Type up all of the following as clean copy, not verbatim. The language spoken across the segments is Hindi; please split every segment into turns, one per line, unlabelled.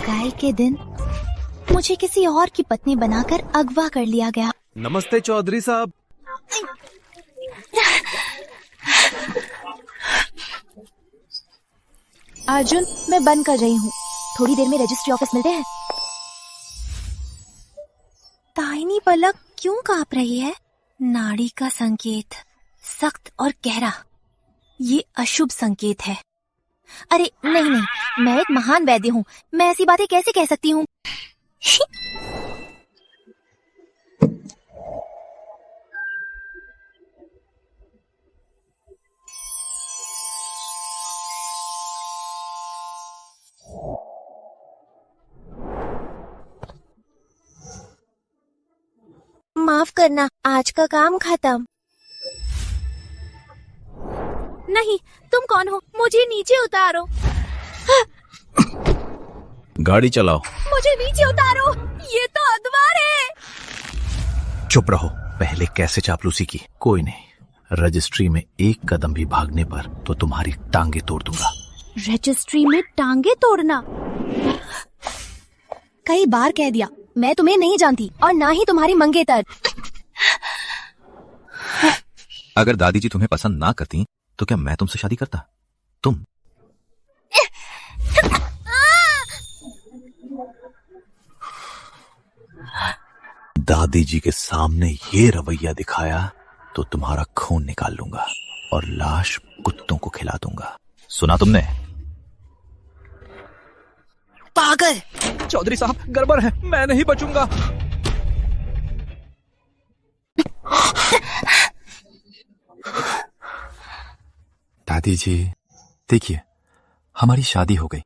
सगाई के दिन मुझे किसी और की पत्नी बनाकर अगवा कर लिया गया।
नमस्ते चौधरी साहब।
अर्जुन, मैं बंद कर रही हूँ, थोड़ी देर में रजिस्ट्री ऑफिस मिलते हैं। दाहिनी पलक क्यों कांप रही है? नाड़ी का संकेत, सख्त और गहरा, ये अशुभ संकेत है। अरे नहीं, मैं एक महान वैद्य हूँ, मैं ऐसी बातें कैसे कह सकती हूँ? माफ करना, आज का काम खत्म। नहीं, तुम कौन हो? मुझे नीचे उतारो।
गाड़ी चलाओ।
मुझे नीचे उतारो, ये तो अधवार है।
चुप रहो, पहले कैसे चापलूसी की। कोई नहीं, रजिस्ट्री में एक कदम भी भागने पर तो तुम्हारी टांगे तोड़ दूंगा।
रजिस्ट्री में टांगे तोड़ना? कई बार कह दिया, मैं तुम्हें नहीं जानती और ना ही तुम्हारी मंगेतर।
अगर दादी जी तुम्हें पसंद ना करती तो क्या मैं तुमसे शादी करता? तुम दादी जी के सामने ये रवैया दिखाया तो तुम्हारा खून निकाल लूंगा और लाश कुत्तों को खिला दूंगा। सुना तुमने?
पागल!
चौधरी साहब, गड़बड़ है, मैं नहीं बचूंगा। दादी जी, देखिए, हमारी शादी हो गई।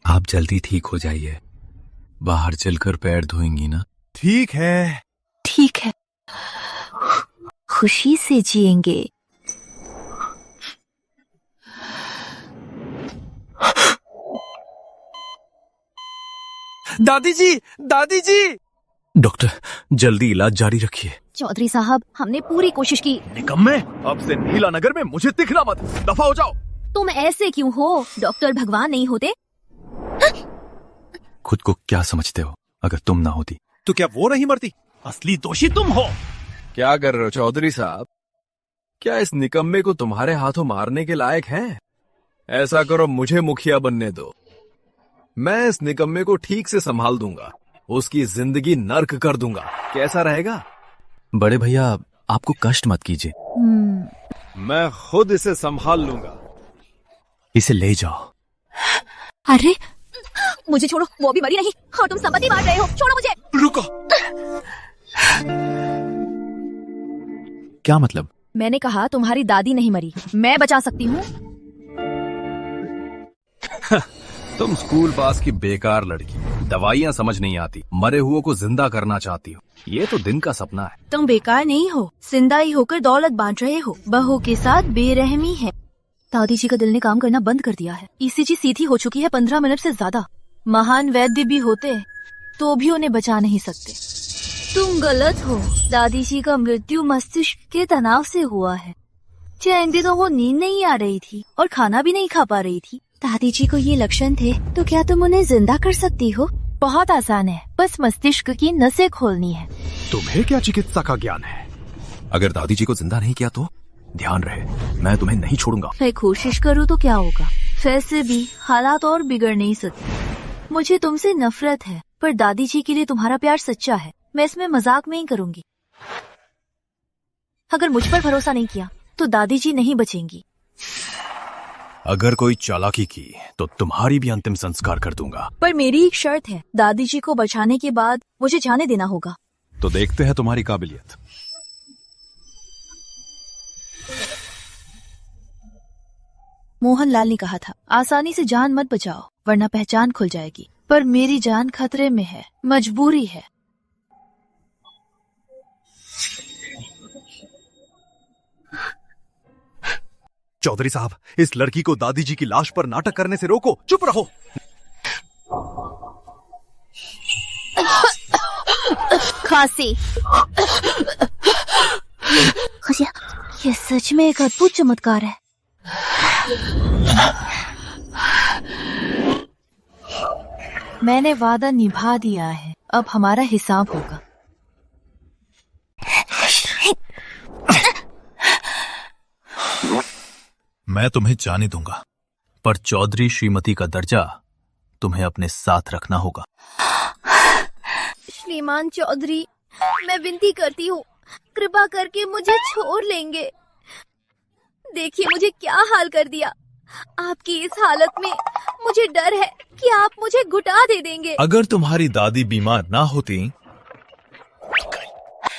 आप जल्दी ठीक हो जाइए। बाहर चलकर पैर धोएंगी ना?
ठीक है।
ठीक है, खुशी से जिएंगे।
दादी जी, दादी जी!
डॉक्टर, जल्दी इलाज जारी रखिए।
चौधरी साहब, हमने पूरी कोशिश की।
निकम्मे, अब से नीला नगर में मुझे दिखना मत, दफा हो जाओ।
तुम ऐसे क्यों हो? डॉक्टर भगवान नहीं होते?
खुद को क्या समझते हो? अगर तुम ना होती
तो क्या वो नहीं मरती? असली दोषी तुम हो।
क्या कर रहे हो चौधरी साहब? क्या इस निकम्मे को तुम्हारे हाथों मारने के लायक है? ऐसा करो, मुझे मुखिया बनने दो। मैं इस निकम्मे को ठीक से संभाल दूंगा, उसकी जिंदगी नर्क कर दूंगा। कैसा रहेगा?
बड़े भैया, आपको कष्ट मत कीजिए।
मैं खुद इसे संभाल लूंगा।
इसे ले जाओ।
अरे मुझे छोड़ो, वो भी मरी नहीं और तुम संपत्ति बांट रहे हो। छोड़ो मुझे।
रुको।
क्या मतलब?
मैंने कहा तुम्हारी दादी नहीं मरी, मैं बचा सकती हूँ।
तुम स्कूल पास की बेकार लड़की, दवाइयाँ समझ नहीं आती, मरे हुओं को जिंदा करना चाहती हो। ये तो दिन का सपना है।
तुम बेकार नहीं हो, जिंदा ही होकर दौलत बांट रहे हो। बहू के साथ बेरहमी है। दादी जी का दिल ने काम करना बंद कर दिया है। ईसीजी सीधी हो चुकी है 15 मिनट से ज्यादा। महान वैद्य भी होते तो भी उन्हें बचा नहीं सकते। तुम गलत हो। दादी जी का मृत्यु मस्तिष्क के तनाव से हुआ है। चैन दिनों वो नींद नहीं आ रही थी और खाना भी नहीं खा पा रही थी। दादी जी को ये लक्षण थे तो क्या तुम उन्हें जिंदा कर सकती हो? बहुत आसान है, बस मस्तिष्क की नसें खोलनी है।
तुम्हें क्या चिकित्सा का ज्ञान है?
अगर दादी जी को जिंदा नहीं किया तो ध्यान रहे, मैं तुम्हें नहीं छोड़ूंगा।
मैं कोशिश करूँ तो क्या होगा? वैसे भी हालात और बिगड़ नहीं सकते। मुझे तुमसे नफरत है, पर दादी जी के लिए तुम्हारा प्यार सच्चा है। मैं इसमें मजाक में ही करूंगी। अगर मुझ पर भरोसा नहीं किया तो दादी जी नहीं बचेंगी।
अगर कोई चालाकी की तो तुम्हारी भी अंतिम संस्कार कर दूंगा।
पर मेरी एक शर्त है, दादी जी को बचाने के बाद मुझे जाने देना होगा।
तो देखते हैं तुम्हारी काबिलियत।
मोहनलाल ने कहा था, आसानी से जान मत बचाओ वरना पहचान खुल जाएगी। पर मेरी जान खतरे में है, मजबूरी है।
चौधरी साहब, इस लड़की को दादी जी की लाश पर नाटक करने से रोको। चुप रहो।
खांसी। ये सच में एक अद्भुत चमत्कार है। मैंने वादा निभा दिया है, अब हमारा हिसाब होगा।
मैं तुम्हें जाने दूंगा, पर चौधरी श्रीमती का दर्जा तुम्हें अपने साथ रखना होगा।
श्रीमान चौधरी, मैं विनती करती हूँ, कृपा करके मुझे छोड़ लेंगे। देखिए मुझे क्या हाल कर दिया। आपकी इस हालत में मुझे डर है कि आप मुझे घुटा दे देंगे।
अगर तुम्हारी दादी बीमार ना होती।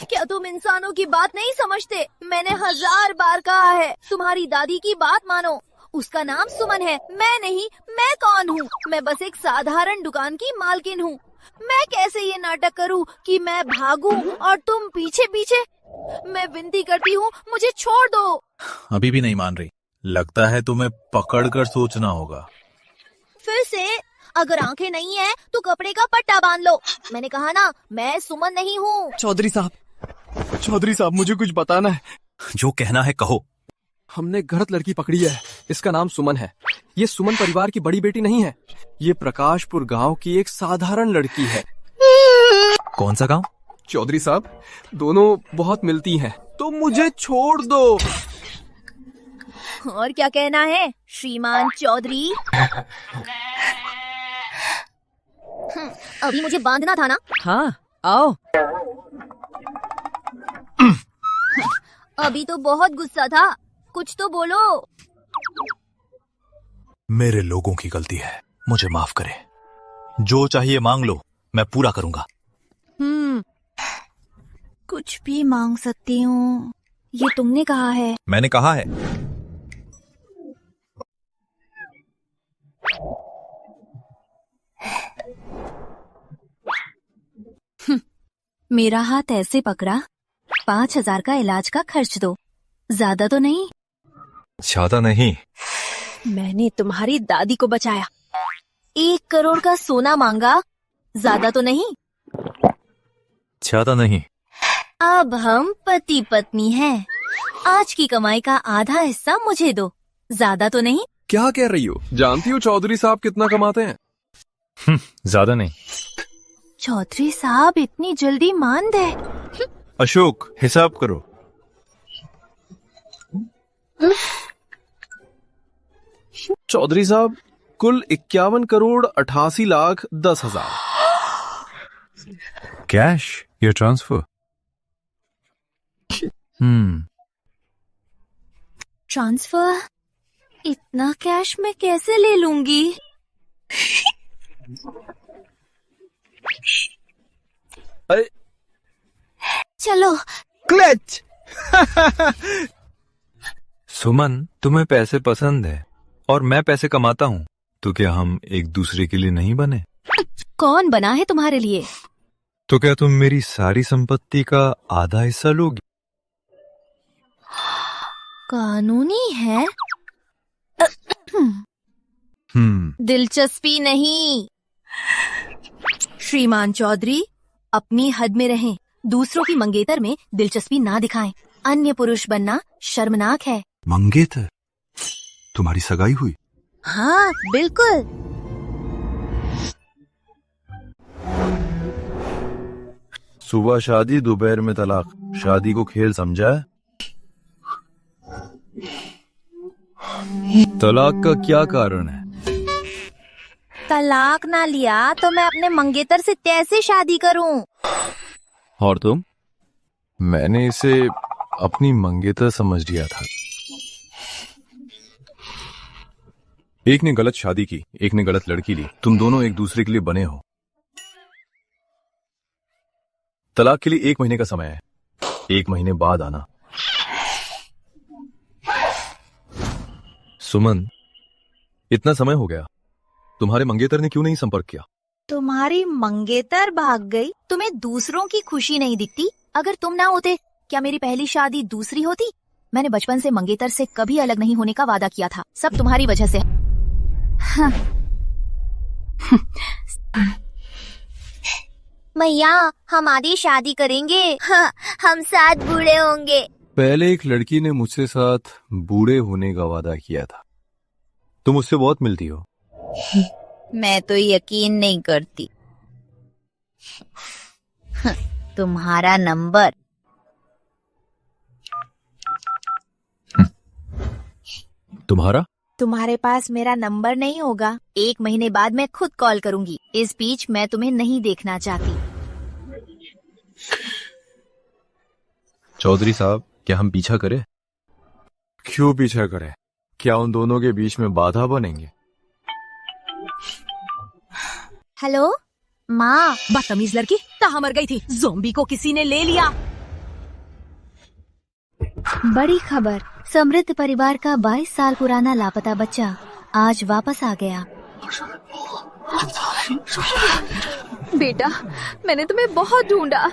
क्या तुम इंसानों की बात नहीं समझते? मैंने 1000 बार कहा है, तुम्हारी दादी की बात मानो। उसका नाम सुमन है, मैं नहीं। मैं कौन हूँ? मैं बस एक साधारण दुकान की मालकिन हूँ। मैं कैसे ये नाटक करूँ कि मैं भागूं और तुम पीछे पीछे? मैं विनती करती हूँ, मुझे छोड़ दो।
अभी भी नहीं मान रही? लगता है तुम्हें पकड़कर सोचना होगा।
फिर से अगर आंखें नहीं है तो कपड़े का पट्टा बांध लो। मैंने कहा ना, मैं सुमन नहीं हूँ।
चौधरी साहब मुझे कुछ बताना है।
जो कहना है कहो।
हमने गलत लड़की पकड़ी है। इसका नाम सुमन है। ये सुमन परिवार की बड़ी बेटी नहीं है। ये प्रकाशपुर गांव की एक साधारण लड़की है।
कौन सा गांव?
चौधरी साहब, दोनों बहुत मिलती हैं, तो मुझे छोड़ दो।
और क्या कहना है श्रीमान चौधरी? अभी मुझे बांधना था ना?
हाँ, आओ।
अभी तो बहुत गुस्सा था, कुछ तो बोलो।
मेरे लोगों की गलती है, मुझे माफ करें। जो चाहिए मांग लो, मैं पूरा करूंगा।
कुछ भी मांग सकती हूँ, ये तुमने कहा है।
मैंने कहा है।
मेरा हाथ ऐसे पकड़ा, 5000 का इलाज का खर्च दो। ज्यादा तो नहीं?
ज्यादा नहीं।
मैंने तुम्हारी दादी को बचाया। 1 करोड़ का सोना मांगा। ज्यादा तो नहीं?
ज्यादा नहीं।
अब हम पति पत्नी हैं। आज की कमाई का आधा हिस्सा मुझे दो। ज्यादा तो नहीं?
क्या कह रही हो? जानती हो चौधरी साहब कितना कमाते हैं?
ज्यादा नहीं।
चौधरी साहब इतनी जल्दी मान गए?
अशोक, हिसाब करो।
चौधरी साहब, कुल 51 करोड़ 88 लाख 10 हजार।
कैश या ट्रांसफर?
ट्रांसफर? इतना कैश मैं कैसे ले लूंगी?
अरे
चलो।
क्लच।
सुमन, तुम्हें पैसे पसंद है और मैं पैसे कमाता हूँ, तो क्या हम एक दूसरे के लिए नहीं बने?
कौन बना है तुम्हारे लिए?
तो क्या तुम मेरी सारी संपत्ति का आधा हिस्सा लोगी?
कानूनी है? दिलचस्पी नहीं। श्रीमान चौधरी, अपनी हद में रहें। दूसरों की मंगेतर में दिलचस्पी ना दिखाएं। अन्य पुरुष बनना शर्मनाक है।
मंगेतर? तुम्हारी सगाई हुई?
हाँ, बिल्कुल।
सुबह शादी, दोपहर में तलाक। शादी को खेल समझा है? तलाक का क्या कारण है?
तलाक ना लिया तो मैं अपने मंगेतर से कैसे शादी करूं?
और तुम? मैंने इसे अपनी मंगेतर समझ लिया था।
एक ने गलत शादी की, एक ने गलत लड़की ली। तुम दोनों एक दूसरे के लिए बने हो। तलाक के लिए 1 महीने का समय है। 1 महीने बाद आना। सुमन, इतना समय हो गया, तुम्हारे मंगेतर ने क्यों नहीं संपर्क किया?
तुम्हारी मंगेतर भाग गई, तुम्हें दूसरों की खुशी नहीं दिखती? अगर तुम ना होते, क्या मेरी पहली शादी दूसरी होती? मैंने बचपन से मंगेतर से कभी अलग नहीं होने का वादा किया था। सब तुम्हारी वजह से। हाँ। मैया, हम आधी शादी करेंगे। हाँ, हम साथ बूढ़े होंगे।
पहले एक लड़की ने मुझसे साथ बूढ़े होने का वादा किया था। तुम उससे बहुत मिलती हो।
मैं तो यकीन नहीं करती। तुम्हारा नंबर।
तुम्हारा?
तुम्हारे पास मेरा नंबर नहीं होगा। 1 महीने बाद मैं खुद कॉल करूंगी। इस बीच मैं तुम्हें नहीं देखना चाहती।
चौधरी साहब, क्या हम पीछा करें? क्यों पीछा करें? क्या उन दोनों के बीच में बाधा बनेंगे?
हेलो माँ। बदतमीज लड़की कहाँ मर गई थी? ज़ोंबी को किसी ने ले लिया। बड़ी खबर, समृद्ध परिवार का 22 साल पुराना लापता बच्चा आज वापस आ गया। बेटा, मैंने तुम्हें बहुत ढूंढा।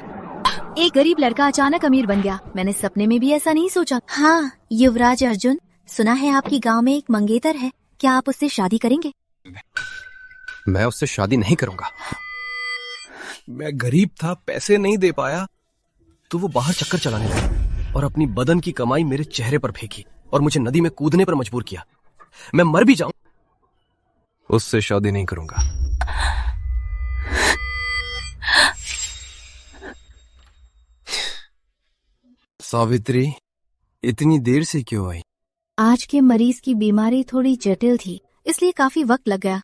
एक गरीब लड़का अचानक अमीर बन गया। मैंने सपने में भी ऐसा नहीं सोचा। हाँ, युवराज अर्जुन, सुना है आपकी गांव में एक मंगेतर है, क्या आप उससे शादी करेंगे?
मैं उससे शादी नहीं करूंगा। मैं गरीब था, पैसे नहीं दे पाया, तो वो बाहर चक्कर चलाने लगा और अपनी बदन की कमाई मेरे चेहरे पर फेंकी और मुझे नदी में कूदने पर मजबूर किया। मैं मर भी जाऊं, उससे शादी नहीं करूंगा। सावित्री, इतनी देर से क्यों आई?
आज के मरीज की बीमारी थोड़ी जटिल थी, इसलिए काफी वक्त लग गया।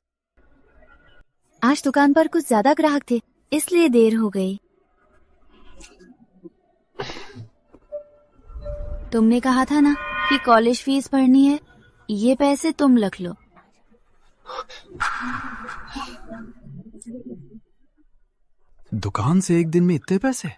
आज दुकान पर कुछ ज्यादा ग्राहक थे, इसलिए देर हो गई। तुमने कहा था ना कि कॉलेज फीस भरनी है, ये पैसे तुम रख लो।
दुकान से एक दिन में इतने पैसे?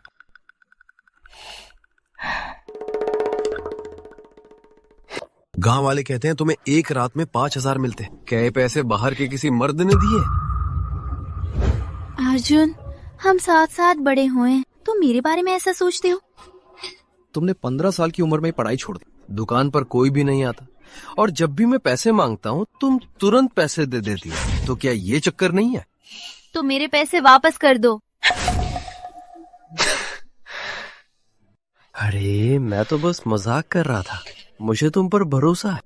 गांव वाले कहते हैं तुम्हें एक रात में 5,000 मिलते हैं। क्या ये पैसे बाहर के किसी मर्द ने दिए?
अर्जुन, हम साथ साथ बड़े हुए, तुम मेरे बारे में ऐसा सोचते हो?
तुमने 15 साल की उम्र में पढ़ाई छोड़ दी। दुकान पर कोई भी नहीं आता और जब भी मैं पैसे मांगता हूँ तुम तुरंत पैसे दे देती हो। तो क्या ये चक्कर नहीं है?
तो मेरे पैसे वापस कर दो।
अरे मैं तो बस मजाक कर रहा था, मुझे तुम पर भरोसा है।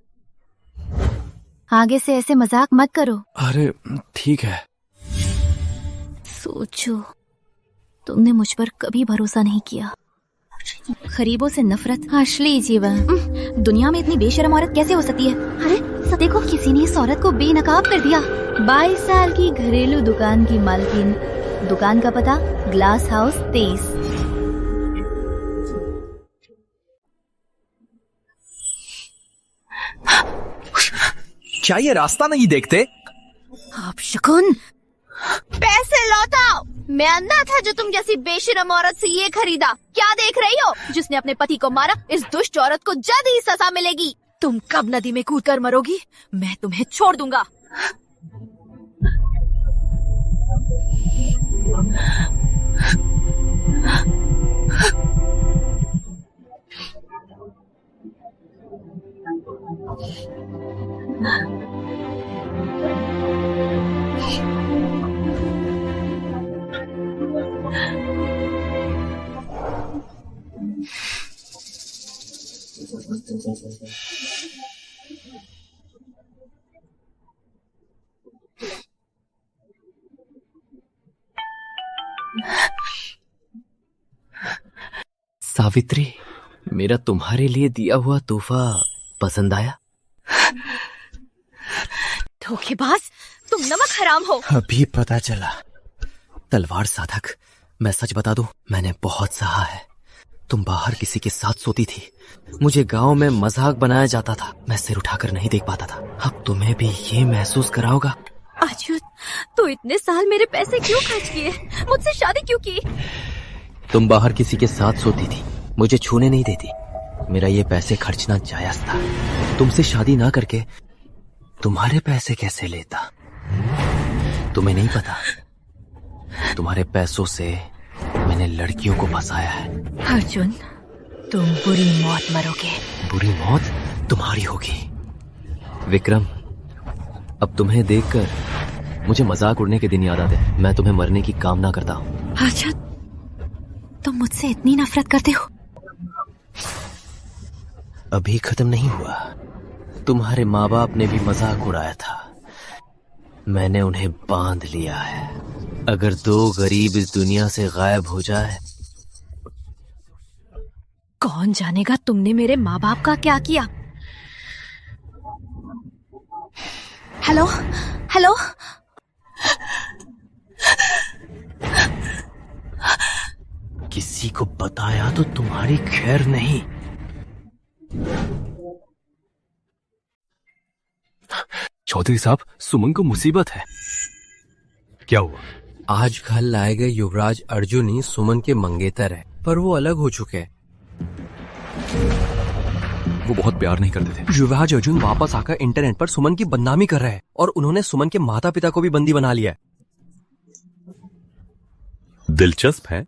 आगे से ऐसे मजाक मत करो।
अरे ठीक है।
सोचो, तुमने मुझ पर कभी भरोसा नहीं किया। गरीबों से नफरत, असली जीवन। दुनिया में इतनी बेशर्म औरत कैसे हो सकती है? अरे सब देखो, किसी ने इस औरत को बेनकाब कर दिया। 22 साल की घरेलू दुकान की मालकिन। दुकान का पता ग्लास हाउस 23।
क्या ये रास्ता नहीं देखते?
आप शकुन, पैसे लौटाओ। मैं अंधा था जो तुम जैसी बेशरम औरत से ये खरीदा। क्या देख रही हो? जिसने अपने पति को मारा, इस दुष्ट औरत को जल्द ही सजा मिलेगी। तुम कब नदी में कूदकर मरोगी, मैं तुम्हें छोड़ दूंगा।
सावित्री, मेरा तुम्हारे लिए दिया हुआ तोहफा पसंद आया?
धोखेबाज, तुम नमक हराम हो।
अभी पता चला। तलवार साधक, मैं सच बता दूं, मैंने बहुत सहा है। तुम बाहर किसी के साथ सोती थी, मुझे गांव में मजाक बनाया जाता था, मैं सिर उठाकर नहीं देख पाता था। अब तुम्हें भी ये महसूस कराओगा।
अर्जुन, तो इतने साल मेरे पैसे क्यों खर्च किए? मुझसे शादी क्यों की?
तुम बाहर किसी के साथ सोती थी, मुझे छूने नहीं देती। मेरा ये पैसे खर्चना जायज था। तुमसे शादी ना करके तुम्हारे पैसे कैसे लेता? तुम्हें नहीं पता, तुम्हारे पैसों से मैंने लड़कियों को फंसाया है।
अर्जुन, तुम बुरी मौत मरोगे।
बुरी मौत तुम्हारी होगी। विक्रम, अब तुम्हें देखकर मुझे मजाक उड़ने के दिन याद आते हैं। मैं तुम्हें मरने की कामना करता हूँ।
अर्जुन, तुम मुझसे इतनी नफरत करते हो?
अभी खत्म नहीं हुआ। तुम्हारे माँ बाप ने भी मजाक उड़ाया था। मैंने उन्हें बांध लिया है। अगर 2 गरीब इस दुनिया से गायब हो जाए,
कौन जानेगा तुमने मेरे माँ बाप का क्या किया। हेलो हेलो,
किसी को बताया तो तुम्हारी खैर नहीं।
चौधरी साहब, सुमन को मुसीबत है।
क्या हुआ?
आज घर लाए गए युवराज अर्जुन ही सुमन के मंगेतर है, पर वो अलग हो चुके हैं।
वो बहुत प्यार नहीं करते थे।
युवराज अर्जुन वापस आकर इंटरनेट पर सुमन की बदनामी कर रहे हैं और उन्होंने सुमन के माता पिता को भी बंदी बना लिया है।
दिलचस्प है।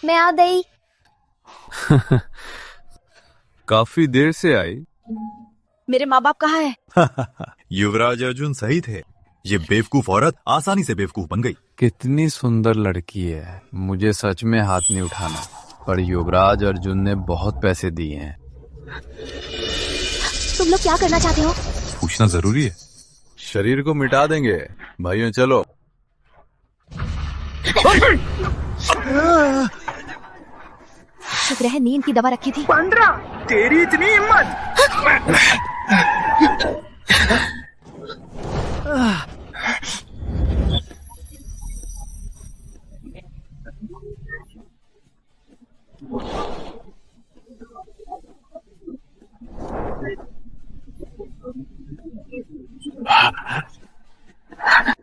मैं आ गई।
काफी देर से आई।
मेरे माँ बाप कहाँ है?
युवराज अर्जुन सही थे। ये बेवकूफ औरत आसानी से बेवकूफ बन गई।
कितनी सुंदर लड़की है, मुझे सच में हाथ नहीं उठाना, पर युवराज अर्जुन ने बहुत पैसे दिए हैं।
तुम लोग क्या करना चाहते हो?
पूछना जरूरी है।
शरीर को मिटा देंगे। भाइयों चलो।
शुक्र है नींद की दवा रखी थी।
15 तेरी इतनी हिम्मत।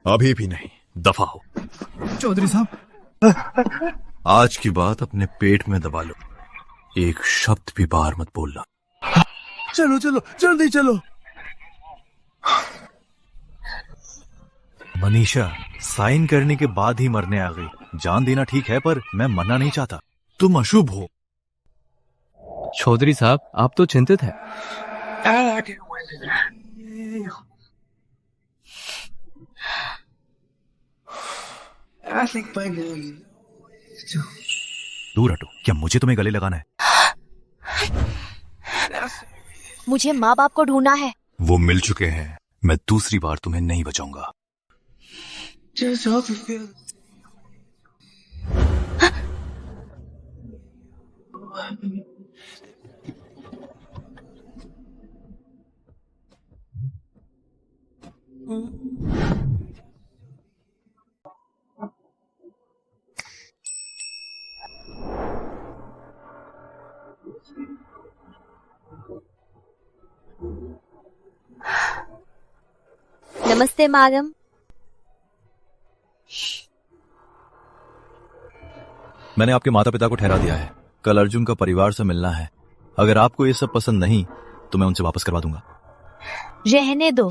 अभी भी नहीं, दफा हो।
चौधरी साहब,
आज की बात अपने पेट में दबा लो। एक शब्द भी बाहर मत बोलना।
चलो चलो जल्दी चलो।
मनीषा साइन करने के बाद ही मरने आ गई। जान देना ठीक है, पर मैं मरना नहीं चाहता। तुम अशुभ हो।
चौधरी साहब, आप तो चिंतित हैं।
दूर हटो। क्या मुझे तुम्हें गले लगाना है?
मुझे माँ बाप को ढूंढना है।
वो मिल चुके हैं। मैं दूसरी बार तुम्हें नहीं बचाऊंगा।
नमस्ते मैडम।
मैंने आपके माता पिता को ठहरा दिया है। कल अर्जुन का परिवार से मिलना है। अगर आपको ये सब पसंद नहीं तो मैं उनसे वापस करवा दूंगा।
रहने दो,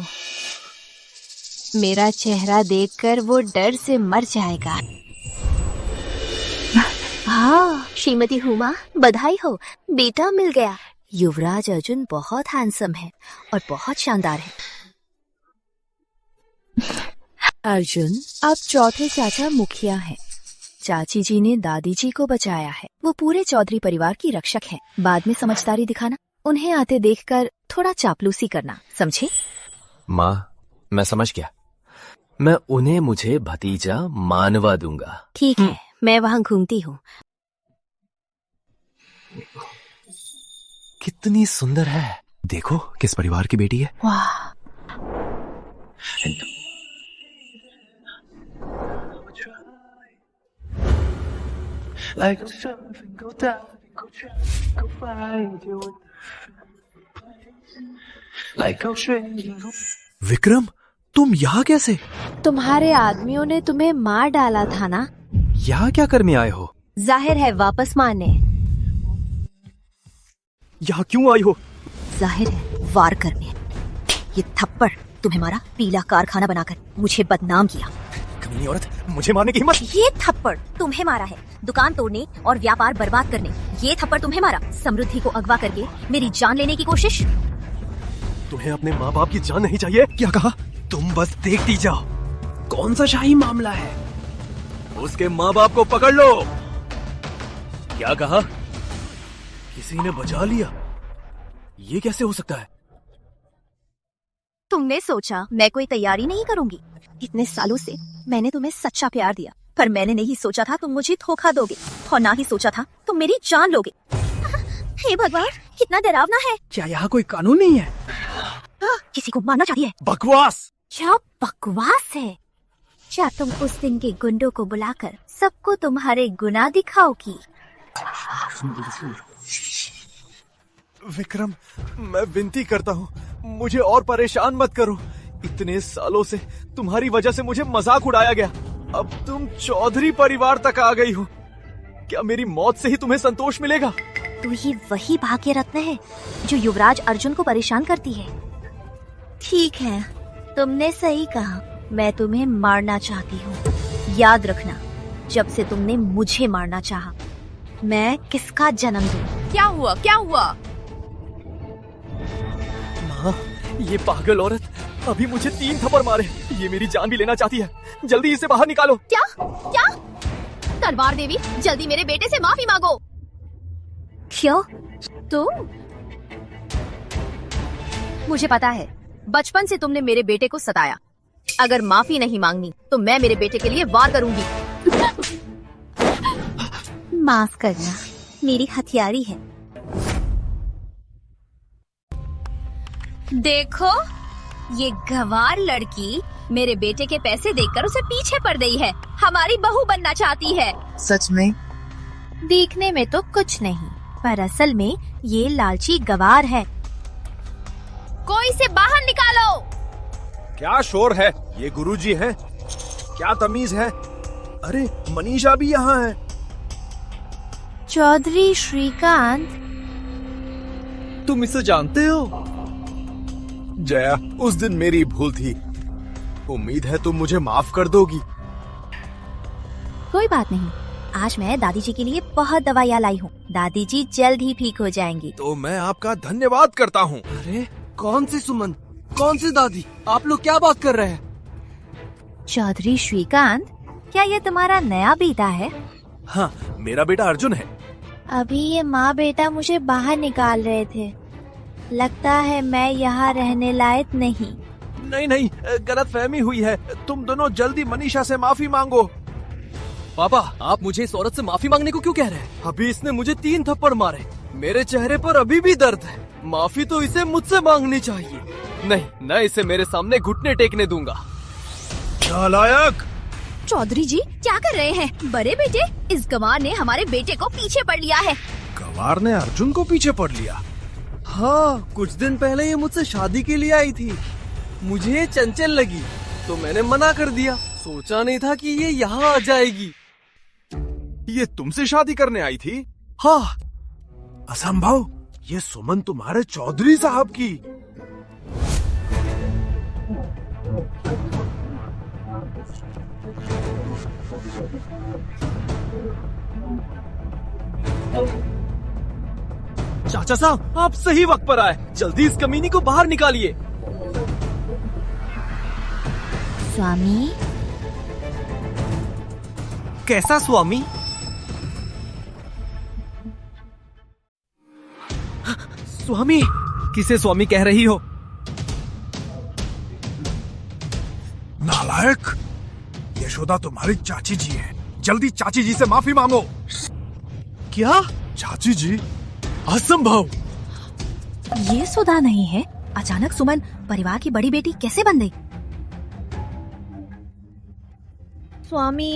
मेरा चेहरा देखकर वो डर से मर जाएगा। हाँ श्रीमती हुमा, बधाई हो, बेटा मिल गया। युवराज अर्जुन बहुत हैंडसम है और बहुत शानदार है। अर्जुन अब चौथे चाचा मुखिया हैं। चाची जी ने दादी जी को बचाया है। वो पूरे चौधरी परिवार की रक्षक है। बाद में समझदारी दिखाना, उन्हें आते देखकर थोड़ा चापलूसी करना, समझे?
माँ, मैं समझ गया। मैं उन्हें मुझे भतीजा मानवा दूंगा।
ठीक है, मैं वहाँ घूमती हूँ।
कितनी सुंदर है। देखो किस परिवार की बेटी है।
वाह,
विक्रम, तुम यहाँ कैसे?
तुम्हारे आदमियों ने तुम्हें मार डाला था ना?
यहाँ क्या करने आए हो?
जाहिर है वापस मारने।
यहाँ क्यों आई हो?
जाहिर है वार करने। ये थप्पड़ तुम्हें मारा, पीला कारखाना बनाकर मुझे बदनाम किया।
कमीनी औरत, मुझे मारने की हिम्मत।
ये थप्पड़ तुम्हें मारा है, दुकान तोड़ने और व्यापार बर्बाद करने। ये थप्पड़ तुम्हें मारा, समृद्धि को अगवा करके मेरी जान लेने की कोशिश।
तुम्हें अपने माँ बाप की जान नहीं चाहिए? क्या कहा? तुम बस देखती जाओ। कौन सा शाही मामला है? उसके माँ बाप को पकड़ लो। क्या कहा? किसी ने बचा लिया? ये कैसे हो सकता है?
तुमने सोचा मैं कोई तैयारी नहीं करूंगी। इतने सालों से मैंने तुम्हें सच्चा प्यार दिया, पर मैंने नहीं सोचा था तुम मुझे धोखा दोगे, और ना ही सोचा था तुम मेरी जान लोगे। हे भगवान, कितना डरावना है।
क्या यहाँ कोई कानून नहीं है?
किसी को मारना चाहती है।
बकवास।
क्या बकवास है? क्या तुम उस दिन के गुंडों को बुलाकर सबको तुम्हारे गुनाह दिखाओगी?
विक्रम, मैं विनती करता हूँ, मुझे और परेशान मत करो। इतने सालों से तुम्हारी वजह से मुझे मजाक उड़ाया गया, अब तुम चौधरी परिवार तक आ गई हो। क्या मेरी मौत से ही तुम्हें संतोष मिलेगा?
तू ही वही भाग्य रत्न है जो युवराज अर्जुन को परेशान करती है। ठीक है, तुमने सही कहा, मैं तुम्हें मारना चाहती हूँ। याद रखना, जब से तुमने मुझे मारना चाहा, मैं किसका जन्म दूं?
क्या हुआ, क्या हुआ?
माँ, ये पागल औरत अभी मुझे 3 थप्पड़ मारे। ये मेरी जान भी लेना चाहती है। जल्दी इसे बाहर निकालो।
क्या क्या? तलवार देवी, जल्दी मेरे बेटे से माफी मांगो।
क्यों? तुम?
मुझे पता है, बचपन से तुमने मेरे बेटे को सताया। अगर माफी नहीं मांगनी तो मैं मेरे बेटे के लिए वार करूंगी।
माफ करना, मेरी हथियारी है।
देखो, ये गंवार लड़की मेरे बेटे के पैसे देखकर उसे पीछे पड़ गई है। हमारी बहू बनना चाहती है।
सच में? देखने में तो कुछ नहीं, पर असल में ये लालची गवार है।
कोई इसे बाहर निकालो।
क्या शोर है? ये गुरुजी हैं? क्या तमीज है? अरे मनीषा भी यहाँ है।
चौधरी श्रीकांत,
तुम इसे जानते हो? जया, उस दिन मेरी भूल थी। उम्मीद है तुम मुझे माफ कर दोगी।
कोई बात नहीं, आज मैं दादी जी के लिए बहुत दवाइयाँ लाई हूँ। दादी जी जल्द ही ठीक हो जाएंगी।
तो मैं आपका धन्यवाद करता हूँ। अरे कौन सी सुमन, कौन सी दादी? आप लोग क्या बात कर रहे हैं?
चौधरी श्रीकांत, क्या ये तुम्हारा नया बेटा है?
हाँ, मेरा बेटा अर्जुन है।
अभी ये माँ बेटा मुझे बाहर निकाल रहे थे। लगता है मैं यहाँ रहने लायक नहीं।
नहीं नहीं, गलत फहमी हुई है। तुम दोनों जल्दी मनीषा से माफी मांगो। पापा, आप मुझे इस औरत से माफी मांगने को क्यों कह रहे हैं? अभी इसने मुझे 3 थप्पड़ मारे। मेरे चेहरे पर अभी भी दर्द है। माफी तो इसे मुझसे मांगनी चाहिए। नहीं, न इसे मेरे सामने घुटने टेकने दूंगा। नालायक!
चौधरी जी क्या कर रहे हैं? बड़े बेटे, इस गंवार ने हमारे बेटे को पीछे पड़ लिया है।
गंवार ने अर्जुन को पीछे पड़ लिया? हाँ, कुछ दिन पहले ये मुझसे शादी के लिए आई थी। मुझे ये चंचल लगी तो मैंने मना कर दिया। सोचा नहीं था कि ये यहाँ आ जाएगी। ये तुमसे शादी करने आई थी? हाँ। असंभव, ये सुमन तुम्हारे चौधरी साहब की। चाचा साहब, आप सही वक्त पर आए। जल्दी इस कमीनी को बाहर निकालिए।
स्वामी?
कैसा स्वामी? स्वामी? किसे स्वामी कह रही हो? नालायक! यशोदा तुम्हारी चाची जी है। जल्दी चाची जी से माफी मांगो। क्या? चाची जी? असंभव।
ये सुधा नहीं है। अचानक सुमन परिवार की बड़ी बेटी कैसे बन गई? स्वामी,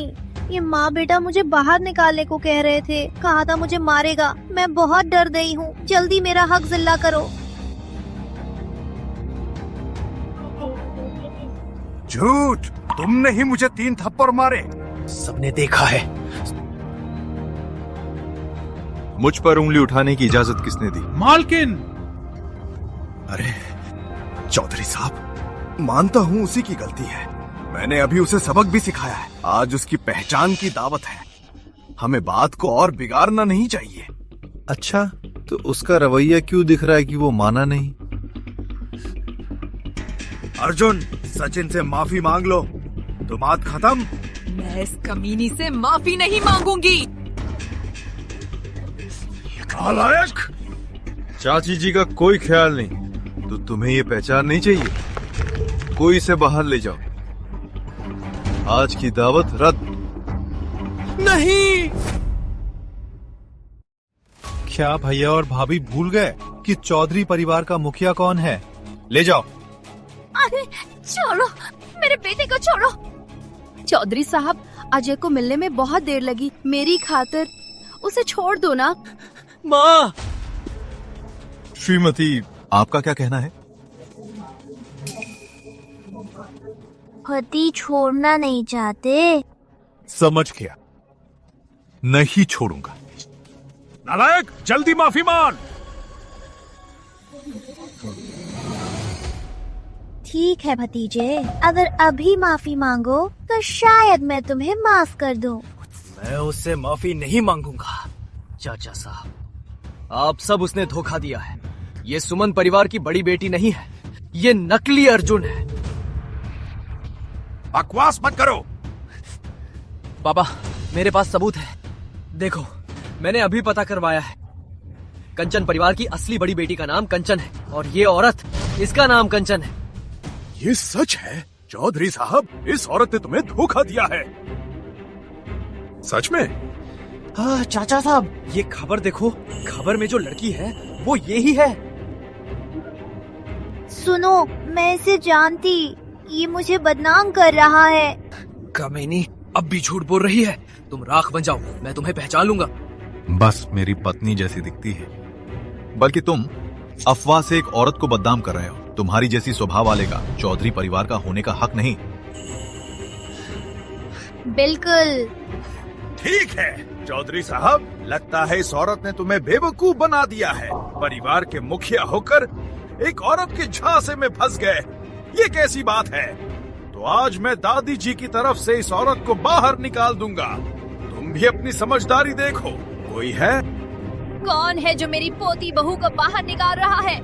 ये माँ बेटा मुझे बाहर निकालने को कह रहे थे। कहा था मुझे मारेगा। मैं बहुत डर गई हूँ। जल्दी मेरा हक जिल्ला करो।
झूठ! तुमने ही मुझे 3 थप्पड़ मारे।
सबने देखा है।
मुझ पर उंगली उठाने की इजाजत किसने दी?
मालकिन!
अरे चौधरी साहब, मानता हूँ उसी की गलती है। मैंने अभी उसे सबक भी सिखाया है। आज उसकी पहचान की दावत है। हमें बात को और बिगाड़ना नहीं चाहिए।
अच्छा, तो उसका रवैया क्यों दिख रहा है कि वो माना नहीं?
अर्जुन, सचिन से माफी मांग लो तो बात खत्म।
मैं इस कमीनी से माफी नहीं मांगूंगी।
नालायक!
चाची जी का कोई ख्याल नहीं तो तुम्हें ये पहचान नहीं चाहिए? सबको इसे बाहर ले जाओ। आज की दावत रद्द।
नहीं।
क्या भैया और भाभी भूल गए कि चौधरी परिवार का मुखिया कौन है? ले जाओ।
अरे छोड़ो, मेरे बेटे को छोड़ो। चौधरी साहब, अजय को मिलने में बहुत देर लगी। मेरी खातिर उसे छोड़ दो ना।
माँ।
श्रीमती, आपका क्या कहना है?
पति छोड़ना नहीं चाहते।
समझ गया, नहीं छोड़ूंगा।
नालायक, जल्दी माफी मांग।
ठीक है भतीजे, अगर अभी माफी मांगो तो शायद मैं तुम्हें माफ कर दूं।
मैं उससे माफी नहीं मांगूंगा। चाचा साहब, आप सब उसने धोखा दिया है। ये सुमन परिवार की बड़ी बेटी नहीं है, ये नकली अर्जुन है।
बकवास मत करो।
पापा, मेरे पास सबूत है। देखो, मैंने अभी पता करवाया है। कंचन परिवार की असली बड़ी बेटी का नाम कंचन है और ये औरत, इसका नाम कंचन है।
ये सच है? चौधरी साहब, इस औरत ने तुम्हें धोखा दिया है। सच में?
हाँ चाचा साहब, ये खबर देखो। खबर में जो लड़की है वो यही है।
सुनो, मैं इसे जानती। ये मुझे बदनाम कर रहा है।
कमीनी, अब भी झूठ बोल रही है। तुम राख बन जाओ, मैं तुम्हें पहचान लूंगा।
बस मेरी पत्नी जैसी दिखती है। बल्कि तुम अफवाह से एक औरत को बदनाम कर रहे हो। तुम्हारी जैसी स्वभाव वाले का चौधरी परिवार का होने का हक नहीं।
बिल्कुल
ठीक है चौधरी साहब, लगता है इस औरत ने तुम्हें बेवकूफ बना दिया है। परिवार के मुखिया होकर एक औरत के झांसे में फंस गए। ये कैसी बात है? तो आज मैं दादी जी की तरफ से इस औरत को बाहर निकाल दूंगा। तुम भी अपनी समझदारी देखो। कोई है?
कौन है जो मेरी पोती बहू को बाहर निकाल रहा है?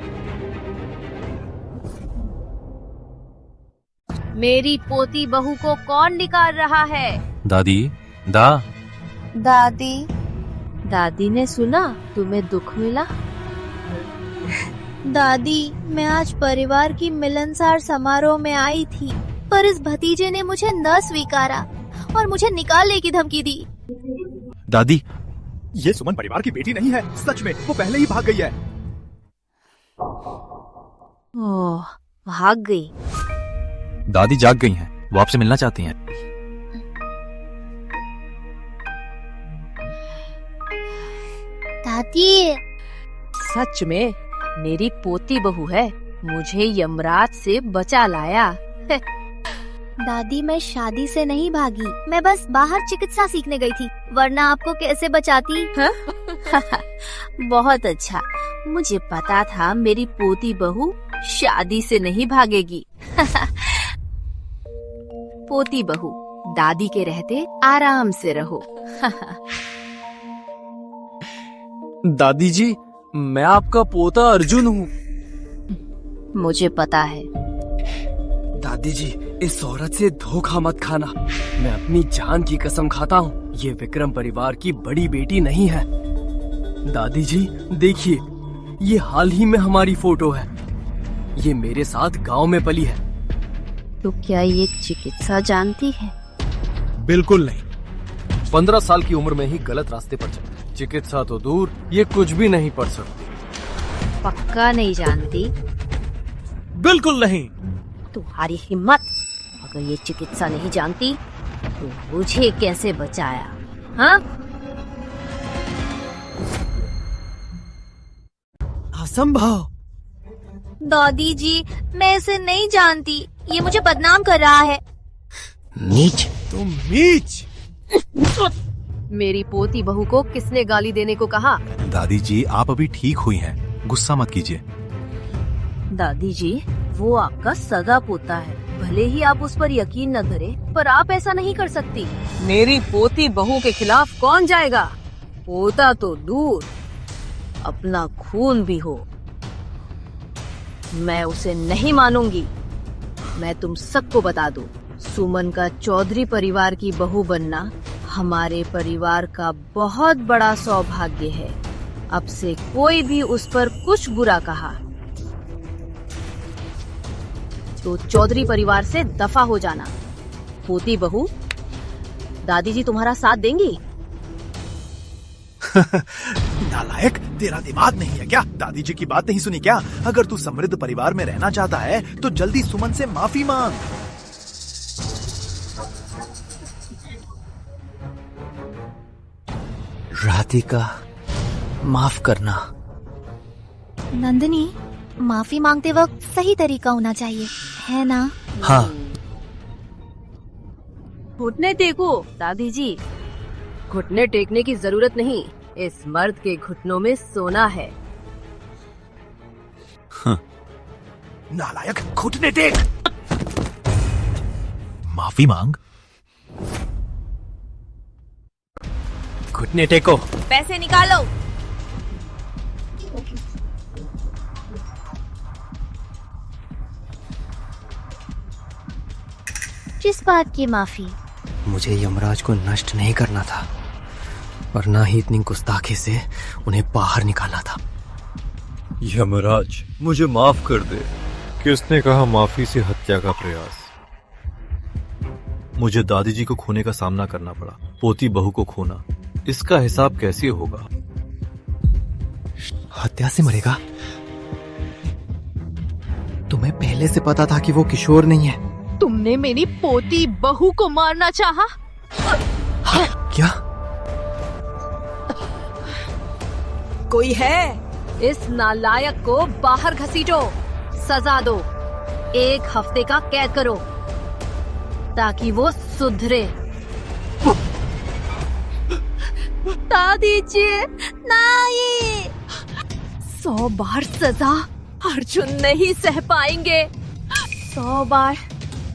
मेरी पोती बहू को कौन निकाल रहा है?
दादी,
दादी।
दादी ने सुना तुम्हें दुख मिला।
दादी, मैं आज परिवार की मिलनसार समारोह में आई थी, पर इस भतीजे ने मुझे न स्वीकारा और मुझे निकालने की धमकी दी।
दादी,
ये सुमन परिवार की बेटी नहीं है। सच में वो पहले ही भाग गई है।
ओह, भाग गई।
दादी जाग गई हैं, वो आपसे मिलना चाहती हैं।
दादी,
सच में मेरी पोती बहू है, मुझे यमराज से बचा लाया।
दादी, मैं शादी से नहीं भागी, मैं बस बाहर चिकित्सा सीखने गई थी, वरना आपको कैसे बचाती?
बहुत अच्छा, मुझे पता था मेरी पोती बहू शादी से नहीं भागेगी। पोती बहू, दादी के रहते आराम से रहो।
दादी जी, मैं आपका पोता अर्जुन हूँ।
मुझे पता है।
दादी जी, इस औरत से धोखा मत खाना। मैं अपनी जान की कसम खाता हूँ, ये विक्रम परिवार की बड़ी बेटी नहीं है। दादी जी देखिए, ये हाल ही में हमारी फोटो है। ये मेरे साथ गांव में पली है।
तो क्या ये चिकित्सा जानती है?
बिल्कुल नहीं। 15 साल की उम्र में ही गलत रास्ते पर चली। चिकित्सा तो दूर, ये कुछ भी नहीं पढ़ सकती।
पक्का नहीं जानती?
बिल्कुल नहीं।
तुम्हारी हिम्मत! अगर ये चिकित्सा नहीं जानती तो मुझे कैसे बचाया? हाँ?
असंभव।
दादी जी, मैं इसे नहीं जानती, ये मुझे बदनाम कर रहा है।
नीच।
तुम नीच।
मेरी पोती बहू को किसने गाली देने को कहा?
दादी जी, आप अभी ठीक हुई हैं, गुस्सा मत कीजिए।
दादी जी, वो आपका सगा पोता है, भले ही आप उस पर यकीन न करें, पर आप ऐसा नहीं कर सकती। मेरी पोती बहू के खिलाफ कौन जाएगा? पोता तो दूर, अपना खून भी हो। मैं उसे नहीं मानूंगी। मैं तुम सबको बता दूं, सुमन का चौधरी परिवार की बहू बनना हमारे परिवार का बहुत बड़ा सौभाग्य है। अब से कोई भी उस पर कुछ बुरा कहा तो चौधरी परिवार से दफा हो जाना। पोती बहू, दादी जी तुम्हारा साथ देंगी?
नालायक, तेरा दिमाग नहीं है क्या? दादी जी की बात नहीं सुनी क्या? अगर तू समृद्ध परिवार में रहना चाहता है तो जल्दी सुमन से माफी मांग।
राधिका, माफ करना।
नंदिनी, माफी मांगते वक्त सही तरीका होना चाहिए, है ना?
हाँ।
घुटने टेको दादी जी। घुटने टेकने की जरूरत नहीं, इस मर्द के घुटनों में सोना है।
नालायक, घुटने टेक।
माफी मांग?
घुटने टेको।
पैसे निकालो।
किस बात की माफी?
मुझे यमराज को नष्ट नहीं करना था और ना ही इतनी गुस्ताखी से उन्हें बाहर निकालना था।
यमराज, मुझे माफ कर दे। किसने कहा माफी से हत्या का प्रयास?
मुझे दादी जी को खोने का सामना करना पड़ा, पोती बहू को खोना, इसका हिसाब कैसे होगा?
हत्या से मरेगा? तुम्हें पहले से पता था कि वो किशोर नहीं है।
तुमने मेरी पोती बहू को मारना चाहा?
क्या?
कोई है? इस नालायक को बाहर घसीटो, सजा दो, 1 हफ्ते का कैद करो ताकि वो सुधरे। दादी जी, नहीं। 100 बार सजा अर्जुन नहीं सह पाएंगे। 100 बार।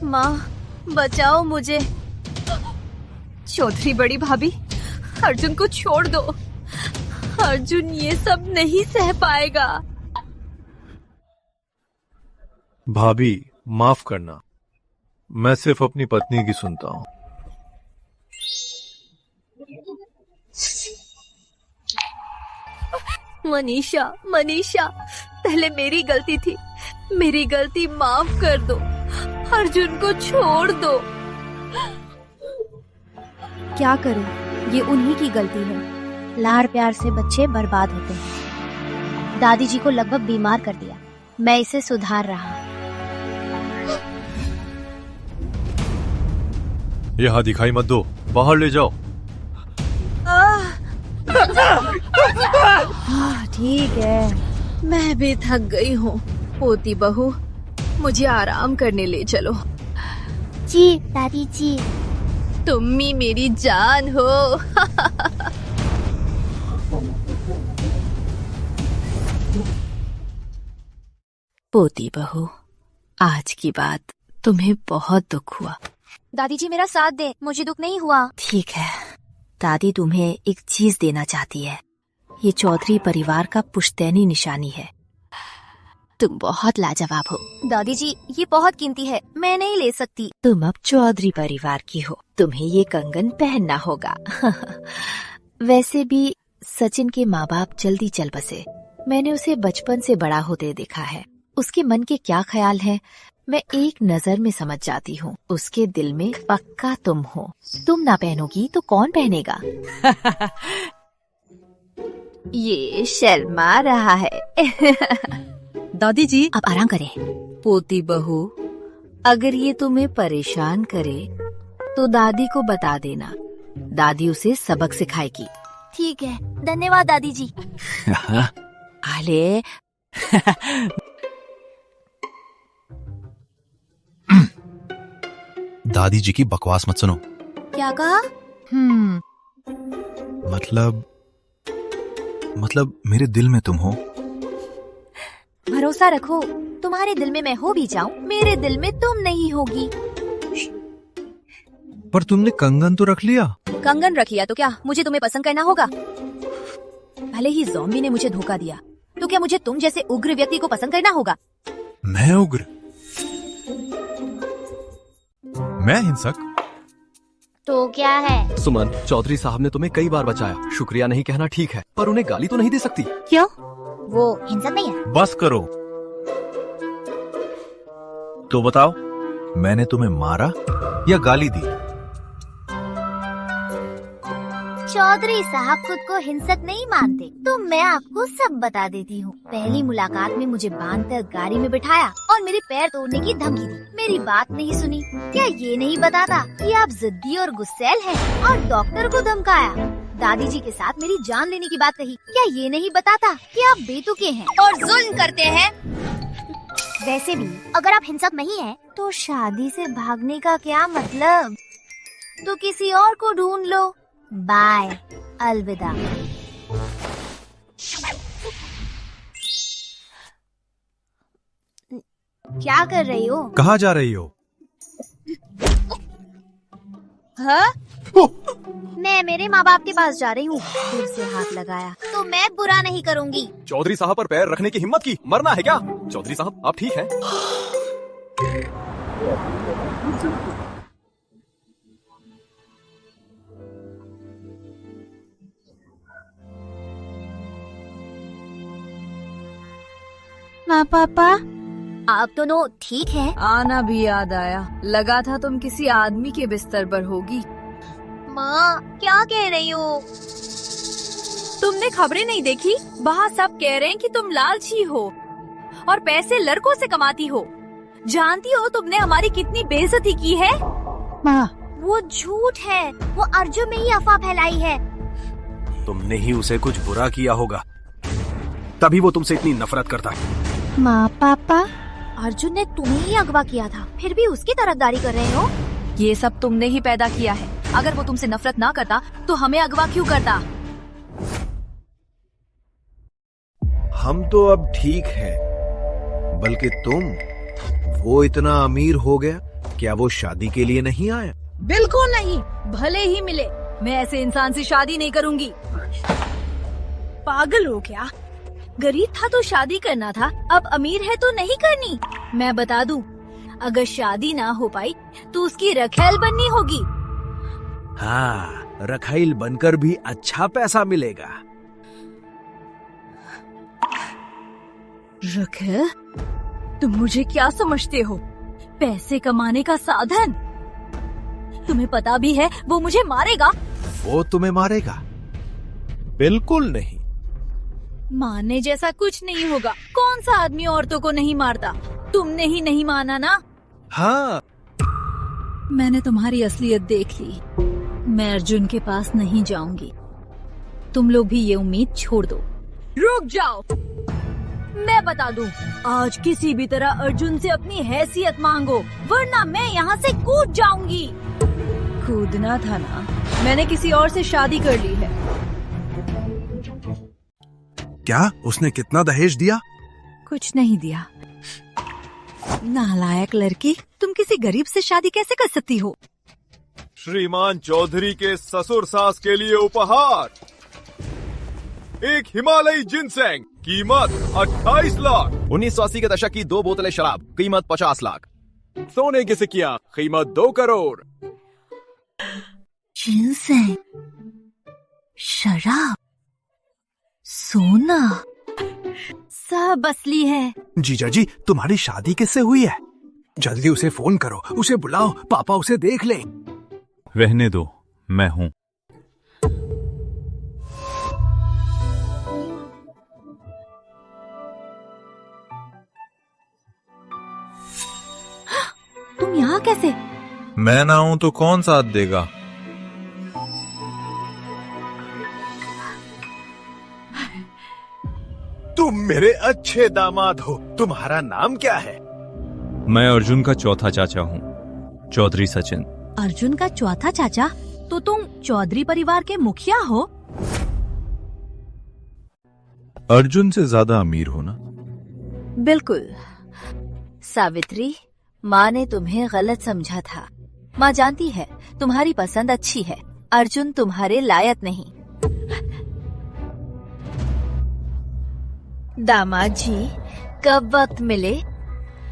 माँ, बचाओ मुझे। चौधरी बड़ी भाभी, अर्जुन को छोड़ दो। अर्जुन ये सब नहीं सह पाएगा।
भाभी, माफ करना, मैं सिर्फ अपनी पत्नी की सुनता हूँ।
मनीषा, मनीषा, पहले मेरी गलती थी, मेरी गलती माफ कर दो। अर्जुन को छोड़ दो।
क्या करूं? ये उन्हीं की गलती है। लाड़ प्यार से बच्चे बर्बाद होते हैं। दादी जी को लगभग बीमार कर दिया। मैं इसे सुधार रहा।
यहाँ दिखाई मत दो, बाहर ले जाओ।
ठीक है, मैं भी थक गई हूँ। पोती बहू, मुझे आराम करने ले चलो।
जी दादी जी।
तुम ही मेरी जान हो। पोती बहू, आज की बात तुम्हें बहुत दुख हुआ।
दादी जी मेरा साथ दे, मुझे दुख नहीं हुआ।
ठीक है, दादी तुम्हें एक चीज देना चाहती है। ये चौधरी परिवार का पुश्तैनी निशानी है। तुम बहुत लाजवाब हो।
दादी जी, ये बहुत कीमती है, मैं नहीं ले सकती।
तुम अब चौधरी परिवार की हो, तुम्हें ये कंगन पहनना होगा। वैसे भी सचिन के माँ बाप जल्दी चल बसे। मैंने उसे बचपन से बड़ा होते देखा है। उसके मन के क्या ख्याल हैं, मैं एक नजर में समझ जाती हूँ। उसके दिल में पक्का तुम हो। तुम ना पहनोगी तो कौन पहनेगा? ये शर्मा रहा है। दादी जी, अब आराम करें। पोती बहू, अगर ये तुम्हें परेशान करे तो दादी को बता देना। दादी उसे सबक सिखाएगी।
ठीक है, धन्यवाद दादी जी।
आले।
दादी जी की बकवास मत सुनो।
क्या कहा?
मतलब मेरे दिल में तुम हो।
भरोसा रखो, तुम्हारे दिल में मैं हो भी जाऊं, मेरे दिल में तुम नहीं होगी।
पर तुमने कंगन तो रख लिया।
कंगन रख लिया तो क्या मुझे तुम्हें पसंद करना होगा? भले ही ज़ॉम्बी ने मुझे धोखा दिया, तो क्या मुझे तुम जैसे उग्र व्यक्ति को पसंद करना होगा?
मैं उग्र? मैं हिंसक?
तो क्या है?
सुमन, चौधरी साहब ने तुम्हें कई बार बचाया। शुक्रिया नहीं कहना ठीक है, पर उन्हें गाली तो नहीं दे सकती।
क्यों? वो हिंसक नहीं है।
बस करो। तो बताओ, मैंने तुम्हें मारा या गाली दी?
चौधरी साहब खुद को हिंसक नहीं मानते, तो मैं आपको सब बता देती हूँ। पहली मुलाकात में मुझे बांधकर गाड़ी में बिठाया और मेरे पैर तोड़ने की धमकी दी। मेरी बात नहीं सुनी। क्या ये नहीं बताता कि आप जिद्दी और गुस्सैल हैं? और डॉक्टर को धमकाया। दादी जी के साथ मेरी जान लेने की बात कही। क्या ये नहीं बताता कि आप बेतुके हैं
और जुल्म करते हैं?
वैसे भी अगर आप हिंसक नहीं हैं, तो शादी से भागने का क्या मतलब? तो किसी और को ढूंढ लो। बाय, अलविदा। क्या कर रही हो?
कहाँ जा रही हो?
हाँ? मैं मेरे माँ बाप के पास जा रही हूँ। फिर से हाथ लगाया तो मैं बुरा नहीं करूँगी।
चौधरी साहब पर पैर रखने की हिम्मत की, मरना है क्या? चौधरी साहब आप ठीक हैं?
माँ पापा,
आप दोनों ठीक हैं?
आना भी याद आया। लगा था तुम किसी आदमी के बिस्तर पर होगी।
माँ क्या कह रही हो?
तुमने खबरें नहीं देखी? बाहर सब कह रहे हैं कि तुम लालची हो और पैसे लड़कों से कमाती हो। जानती हो तुमने हमारी कितनी बेइज्जती की है?
माँ वो झूठ है। वो अर्जुन में ही अफवाह फैलाई है।
तुमने ही उसे कुछ बुरा किया होगा, तभी वो तुमसे इतनी नफरत करता है।
माँ पापा, अर्जुन ने तुम्हें ही अगवा किया था, फिर भी उसकी तरफदारी कर रहे हो?
ये सब तुमने ही पैदा किया है। अगर वो तुमसे नफरत ना करता तो हमें अगवा क्यों करता?
हम तो अब ठीक है, बल्कि तुम, वो इतना अमीर हो गया, क्या वो शादी के लिए नहीं आया?
बिल्कुल नहीं, भले ही मिले। मैं ऐसे इंसान से शादी नहीं करूंगी। पागल हो क्या? गरीब था तो शादी करना था, अब अमीर है तो नहीं करनी। मैं बता दूं, अगर शादी ना हो पाई तो उसकी रखैल बननी होगी।
हाँ, रखैल बनकर भी अच्छा पैसा मिलेगा।
रखैल? तुम मुझे क्या समझते हो? पैसे कमाने का साधन? तुम्हें पता भी है वो मुझे मारेगा।
वो तुम्हें मारेगा? बिल्कुल नहीं।
मारने जैसा कुछ नहीं होगा। कौन सा आदमी औरतों को नहीं मारता? तुमने ही नहीं माना ना?
हाँ,
मैंने तुम्हारी असलियत देख ली। मैं अर्जुन के पास नहीं जाऊंगी। तुम लोग भी ये उम्मीद छोड़ दो। रुक जाओ, मैं बता दूं, आज किसी भी तरह अर्जुन से अपनी हैसियत मांगो, वरना मैं यहाँ से कूद जाऊंगी। कूदना था ना? मैंने किसी और से शादी कर ली है।
क्या उसने कितना दहेज दिया?
कुछ नहीं दिया। नालायक लड़की, तुम किसी गरीब से शादी कैसे कर सकती हो?
श्रीमान चौधरी के ससुर सास के लिए उपहार, एक हिमालयी जिनसेंग, कीमत 28 लाख।
1980 के दशक की 2 बोतलें शराब, कीमत 50 लाख। सोने की सिक्कियां, कीमत 2 करोड़।
जिनसेंग, शराब, सोना, सब असली है।
जीजा जी, तुम्हारी शादी किससे हुई है? जल्दी उसे फोन करो, उसे बुलाओ, पापा उसे देख लें।
रहने दो, मैं हूँ।
तुम यहाँ कैसे?
मैं ना हूँ तो कौन साथ देगा?
तुम मेरे अच्छे दामाद हो। तुम्हारा नाम क्या है?
मैं अर्जुन का चौथा चाचा हूँ, चौधरी सचिन।
अर्जुन का चौथा चाचा? तो तुम चौधरी परिवार के मुखिया हो?
अर्जुन से ज्यादा अमीर हो ना?
बिल्कुल। सावित्री, माँ ने तुम्हें गलत समझा था। माँ जानती है तुम्हारी पसंद अच्छी है, अर्जुन तुम्हारे लायक नहीं। दामाद जी, कब वक्त मिले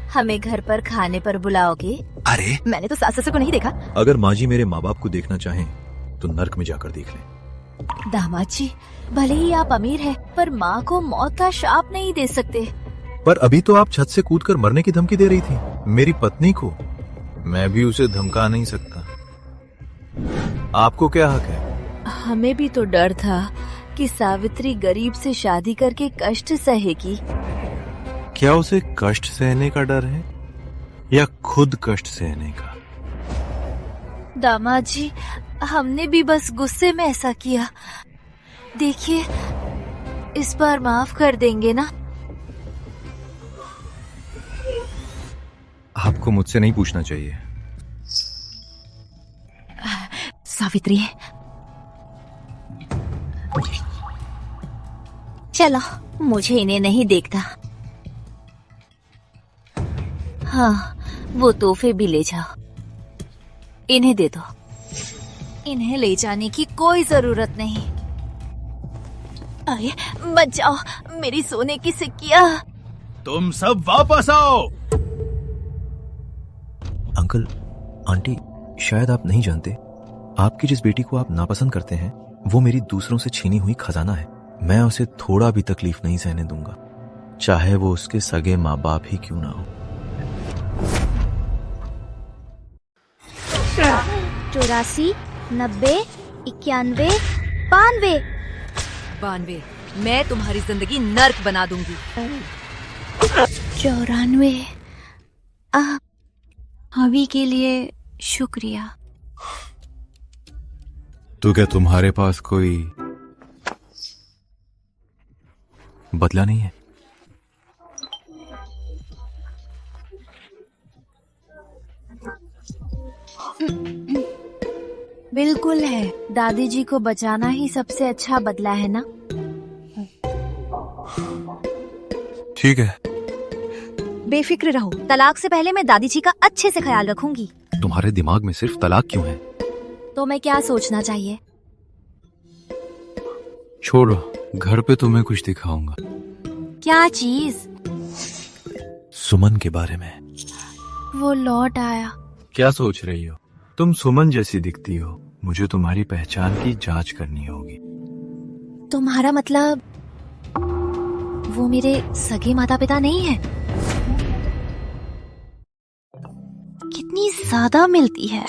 हमें घर पर खाने पर बुलाओगे?
अरे,
मैंने तो सास ससुर को नहीं देखा।
अगर माँ जी मेरे माँ बाप को देखना चाहें तो नर्क में जाकर देख लें।
दामाद जी, भले ही आप अमीर हैं, पर माँ को मौत का श्राप नहीं दे सकते।
पर अभी तो आप छत से कूदकर मरने की धमकी दे रही थी मेरी पत्नी को। मैं भी उसे धमका नहीं सकता। आपको क्या हक है?
हमें भी तो डर था कि सावित्री गरीब से शादी करके कष्ट सहेगी।
क्या उसे कष्ट सहने का डर है या खुद कष्ट सहने का?
दामाद जी, हमने भी बस गुस्से में ऐसा किया। देखिए, इस बार माफ कर देंगे ना?
आपको मुझसे नहीं पूछना चाहिए।
सावित्री, चलो, मुझे इन्हें नहीं देखता। हाँ, वो तोहफे भी ले जाओ, इन्हें दे दो। इन्हें ले जाने की कोई जरूरत नहीं। अरे मत जाओ, मेरी सोने की सिक्कियां।
तुम सब वापस आओ।
अंकल, आंटी, शायद आप नहीं जानते, आपकी जिस बेटी को आप नापसंद करते हैं वो मेरी दूसरों से छीनी हुई खजाना है। मैं उसे थोड़ा भी तकलीफ नहीं सहने दूंगा, चाहे वो उसके सगे माँ बाप ही क्यों ना हो।
84, 90, 91, 92।
92, मैं तुम्हारी जिंदगी नर्क बना दूंगी।
94। अभी के लिए शुक्रिया।
तो क्या तुम्हारे पास कोई बदला नहीं है?
बिल्कुल है, दादी जी को बचाना ही सबसे अच्छा बदला है ना?
ठीक है।
बेफिक्र रहो, तलाक से पहले मैं दादी जी का अच्छे से ख्याल रखूंगी।
तुम्हारे दिमाग में सिर्फ तलाक क्यों है?
तो मैं क्या सोचना चाहिए?
छोड़ो, घर पे तुम्हें कुछ दिखाऊंगा।
क्या चीज?
सुमन के बारे में।
वो लौट आया।
क्या सोच रही हो? तुम सुमन जैसी दिखती हो। मुझे तुम्हारी पहचान की जांच करनी होगी।
तुम्हारा मतलब वो मेरे सगे माता पिता नहीं है? कितनी ज्यादा मिलती है।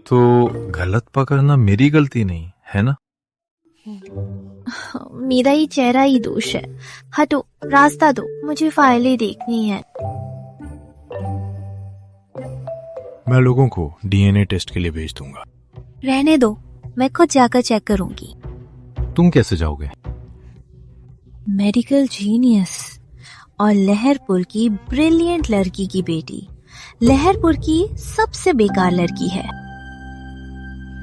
तो गलत पकड़ना मेरी गलती नहीं है ना?
मेरा ही चेहरा ही दोष है। हटो, रास्ता दो, मुझे फाइलें देखनी है।
मैं लोगों को डीएनए टेस्ट के लिए भेज दूंगा।
रहने दो, मैं खुद जाकर चेक करूंगी।
तुम कैसे जाओगे?
मेडिकल जीनियस और लहरपुर की ब्रिलियंट लड़की की बेटी, लहरपुर की सबसे बेकार लड़की है।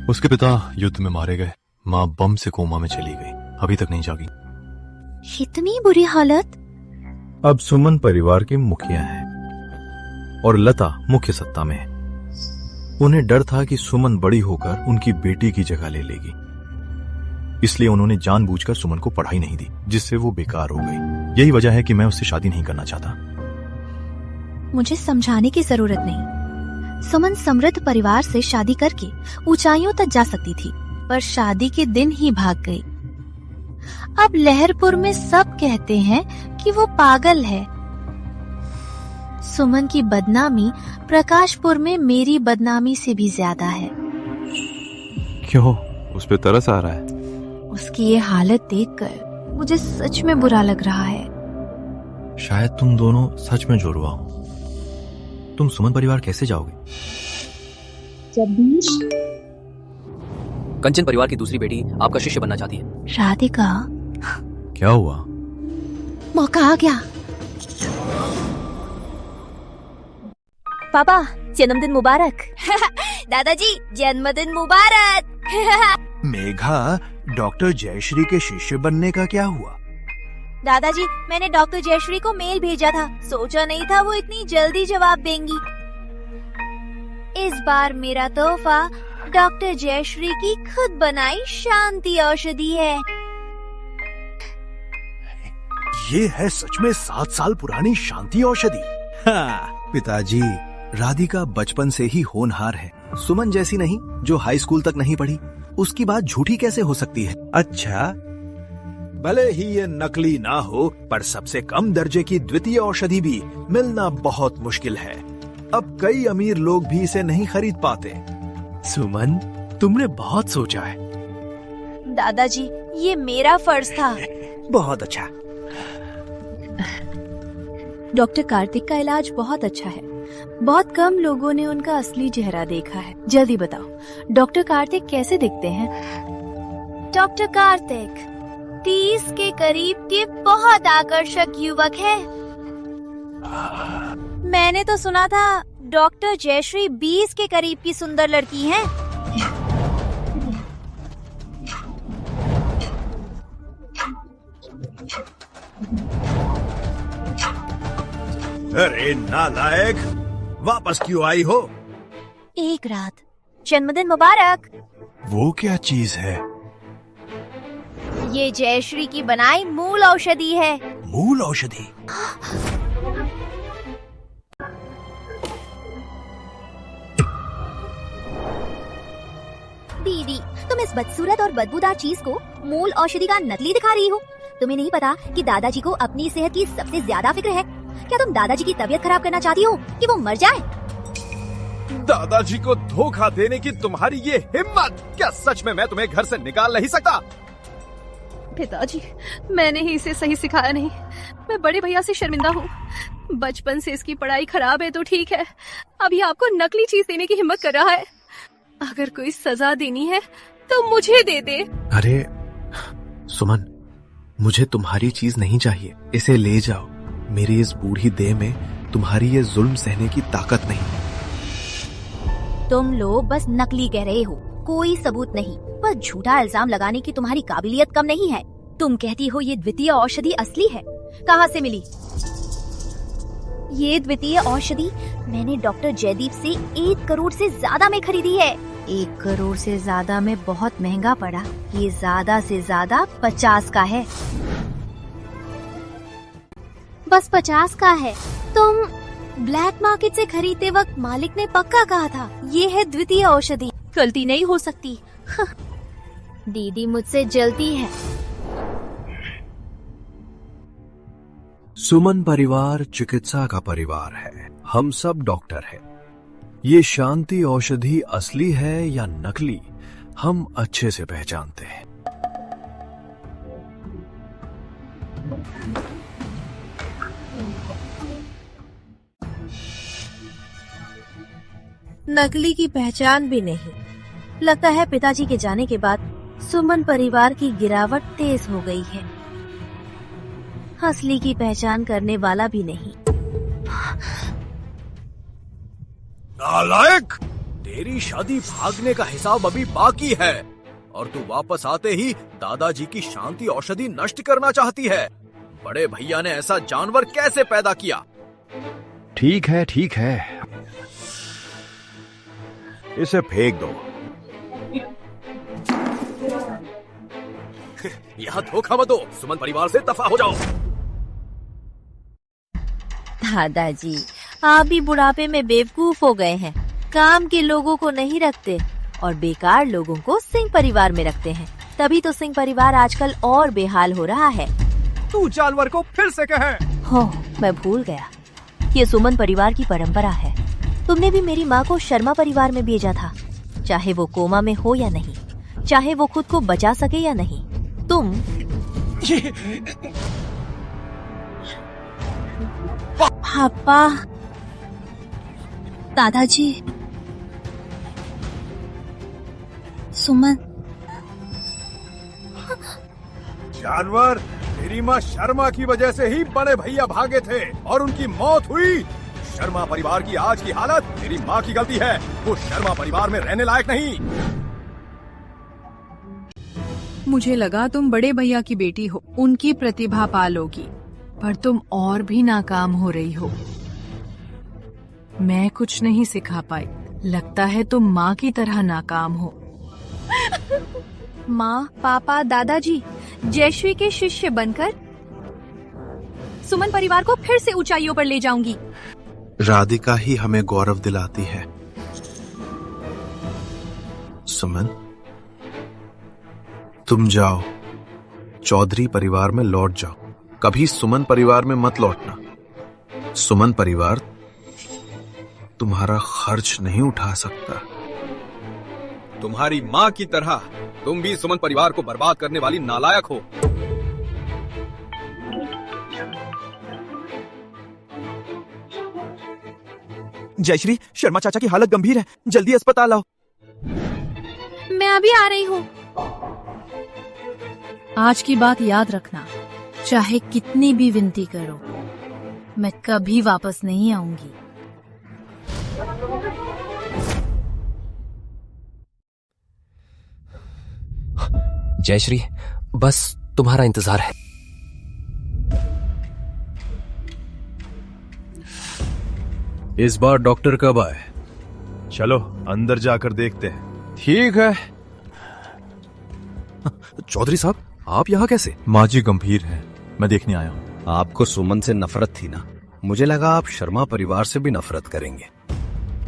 उसके पिता युद्ध में मारे गए, माँ बम से कोमा में चली गई, अभी तक नहीं जागी।
इतनी बुरी हालत?
अब सुमन परिवार के मुखिया हैं और लता मुख्य सत्ता में है। उन्हें डर था कि सुमन बड़ी होकर उनकी बेटी की जगह ले लेगी, इसलिए उन्होंने जानबूझकर सुमन को पढ़ाई नहीं दी, जिससे वो बेकार हो गई। यही वजह है कि मैं उससे शादी नहीं करना चाहता।
मुझे समझाने की जरूरत नहीं। सुमन समृद्ध परिवार से शादी करके ऊंचाइयों तक जा सकती थी, पर शादी के दिन ही भाग गई। अब लहरपुर में सब कहते हैं कि वो पागल है। सुमन की बदनामी प्रकाशपुर में मेरी बदनामी से भी ज्यादा है।
क्यों? उस पे तरस आ रहा है?
उसकी ये हालत देखकर मुझे सच में बुरा लग रहा है।
शायद तुम दोनों सच में जुड़वा हो। तुम सुमन परिवार कैसे जाओगे?
कंचन परिवार की दूसरी बेटी आपका शिष्य बनना चाहती है।
राधिका,
क्या हुआ?
मौका आ गया। पापा, जन्मदिन मुबारक। दादाजी, जन्मदिन मुबारक।
मेघा, डॉक्टर जयश्री के शिष्य बनने का क्या हुआ?
दादाजी, मैंने डॉक्टर जयश्री को मेल भेजा था, सोचा नहीं था वो इतनी जल्दी जवाब देंगी। इस बार मेरा तोहफा डॉक्टर जयश्री की खुद बनाई शांति औषधि है।
ये है सच में 7 साल पुरानी शांति औषधि।
पिताजी, राधिका बचपन से ही होनहार है। सुमन जैसी नहीं, जो हाई स्कूल तक नहीं पढ़ी। उसकी बात झूठी कैसे हो सकती है?
अच्छा, भले ही ये नकली ना हो, पर सबसे कम दर्जे की द्वितीय औषधि भी मिलना बहुत मुश्किल है। अब कई अमीर लोग भी इसे नहीं खरीद पाते।
सुमन, तुमने बहुत सोचा है।
दादाजी, ये मेरा फर्ज था।
बहुत अच्छा।
डॉक्टर कार्तिक का इलाज बहुत अच्छा है। बहुत कम लोगों ने उनका असली चेहरा देखा है। जल्दी बताओ, डॉक्टर कार्तिक कैसे दिखते हैं?
डॉक्टर कार्तिक 30 के करीब के बहुत आकर्षक युवक है। मैंने तो सुना था डॉक्टर जयश्री 20 के करीब की सुंदर लड़की है।
अरे नालायक, वापस क्यों आई हो?
एक रात। जन्मदिन मुबारक।
वो क्या चीज है?
ये जयश्री की बनाई मूल औषधि है।
मूल औषधि?
दीदी, तुम इस बदसूरत और बदबूदार चीज को मूल औषधि का नकली दिखा रही हो। तुम्हें नहीं पता कि दादाजी को अपनी सेहत की सबसे ज्यादा फिक्र है। क्या तुम दादाजी की तबीयत खराब करना चाहती हो कि वो मर जाए?
दादाजी को धोखा देने की तुम्हारी ये हिम्मत! क्या सच में मैं तुम्हें घर से निकाल नहीं सकता?
पिताजी, मैंने ही इसे सही सिखाया नहीं। मैं बड़े भैया से शर्मिंदा हूँ। बचपन से इसकी पढ़ाई खराब है तो ठीक है, अभी आपको नकली चीज देने की हिम्मत कर रहा है। अगर कोई सजा देनी है तो मुझे दे दे।
अरे सुमन, मुझे तुम्हारी चीज नहीं चाहिए। इसे ले जाओ। मेरी इस बूढ़ी देह में तुम्हारी ये जुल्म सहने की ताकत नहीं।
तुम लोग बस नकली कह रहे हो, कोई सबूत नहीं। पर झूठा इल्जाम लगाने की तुम्हारी काबिलियत कम नहीं है। तुम कहती हो ये द्वितीय औषधि असली है। कहाँ से मिली? ये द्वितीय औषधि मैंने डॉक्टर जयदीप से 1 करोड़ से ज्यादा में खरीदी है। 1 करोड़ से ज्यादा में बहुत महंगा पड़ा। ये ज्यादा से ज्यादा 50 का है। बस 50 का है। तुम ब्लैक मार्केट से खरीदते वक्त मालिक ने पक्का कहा था ये है द्वितीय औषधि। गलती नहीं हो सकती। दीदी, मुझसे जलती है।
सुमन परिवार चिकित्सा का परिवार है। हम सब डॉक्टर हैं। ये शांति औषधि असली है या नकली, हम अच्छे से पहचानते हैं।
नकली की पहचान भी नहीं। लगता है पिताजी के जाने के बाद सुमन परिवार की गिरावट तेज हो गई है। असली की पहचान करने वाला भी नहीं।
नालायक! तेरी शादी भागने का हिसाब अभी बाकी है और तू वापस आते ही दादाजी की शांति औषधि नष्ट करना चाहती है। बड़े भैया ने ऐसा जानवर कैसे पैदा किया?
ठीक है, ठीक है, इसे फेंक दो।
यहाँ धोखा मत दो। सुमन परिवार से दफा हो जाओ।
दादाजी, आप भी बुढ़ापे में बेवकूफ हो गए हैं। काम के लोगों को नहीं रखते और बेकार लोगों को सिंह परिवार में रखते हैं। तभी तो सिंह परिवार आजकल और बेहाल हो रहा है।
तू जानवर को फिर से कहे।
हो, मैं भूल गया। ये सुमन परिवार की परंपरा है। तुमने भी मेरी माँ को शर्मा परिवार में भेजा था, चाहे वो कोमा में हो या नहीं, चाहे वो खुद को बचा सके या नहीं। तुम पापा, दादाजी, सुमन।
जानवर, तेरी माँ शर्मा की वजह से ही बड़े भैया भागे थे और उनकी मौत हुई। शर्मा परिवार की आज की हालत तेरी माँ की गलती है। वो शर्मा परिवार में रहने लायक नहीं।
मुझे लगा तुम बड़े भैया की बेटी हो, उनकी प्रतिभा पालोगी, पर तुम और भी नाकाम हो रही हो। मैं कुछ नहीं सिखा पाई। लगता है तुम माँ की तरह नाकाम हो।
माँ, पापा, दादाजी, जयश्री के शिष्य बनकर सुमन परिवार को फिर से ऊंचाइयों पर ले जाऊंगी।
राधिका ही हमें गौरव दिलाती है। सुमन, तुम जाओ,
चौधरी परिवार में लौट जाओ, कभी सुमन परिवार में मत लौटना। सुमन परिवार तुम्हारा खर्च नहीं उठा सकता।
तुम्हारी माँ की तरह तुम भी सुमन परिवार को बर्बाद करने वाली नालायक हो।
जयश्री, शर्मा चाचा की हालत गंभीर है, जल्दी अस्पताल आओ।
मैं अभी आ रही हूँ। आज की बात याद रखना, चाहे कितनी भी विनती करो, मैं कभी वापस नहीं आऊंगी।
जयश्री, बस तुम्हारा इंतजार है।
इस बार डॉक्टर कब आए? चलो अंदर जाकर देखते हैं।
ठीक है।
चौधरी साहब, आप यहाँ कैसे? माँ जी गंभीर है, मैं देखने आया हूँ।
आपको सुमन से नफरत थी ना? मुझे लगा आप शर्मा परिवार से भी नफरत करेंगे।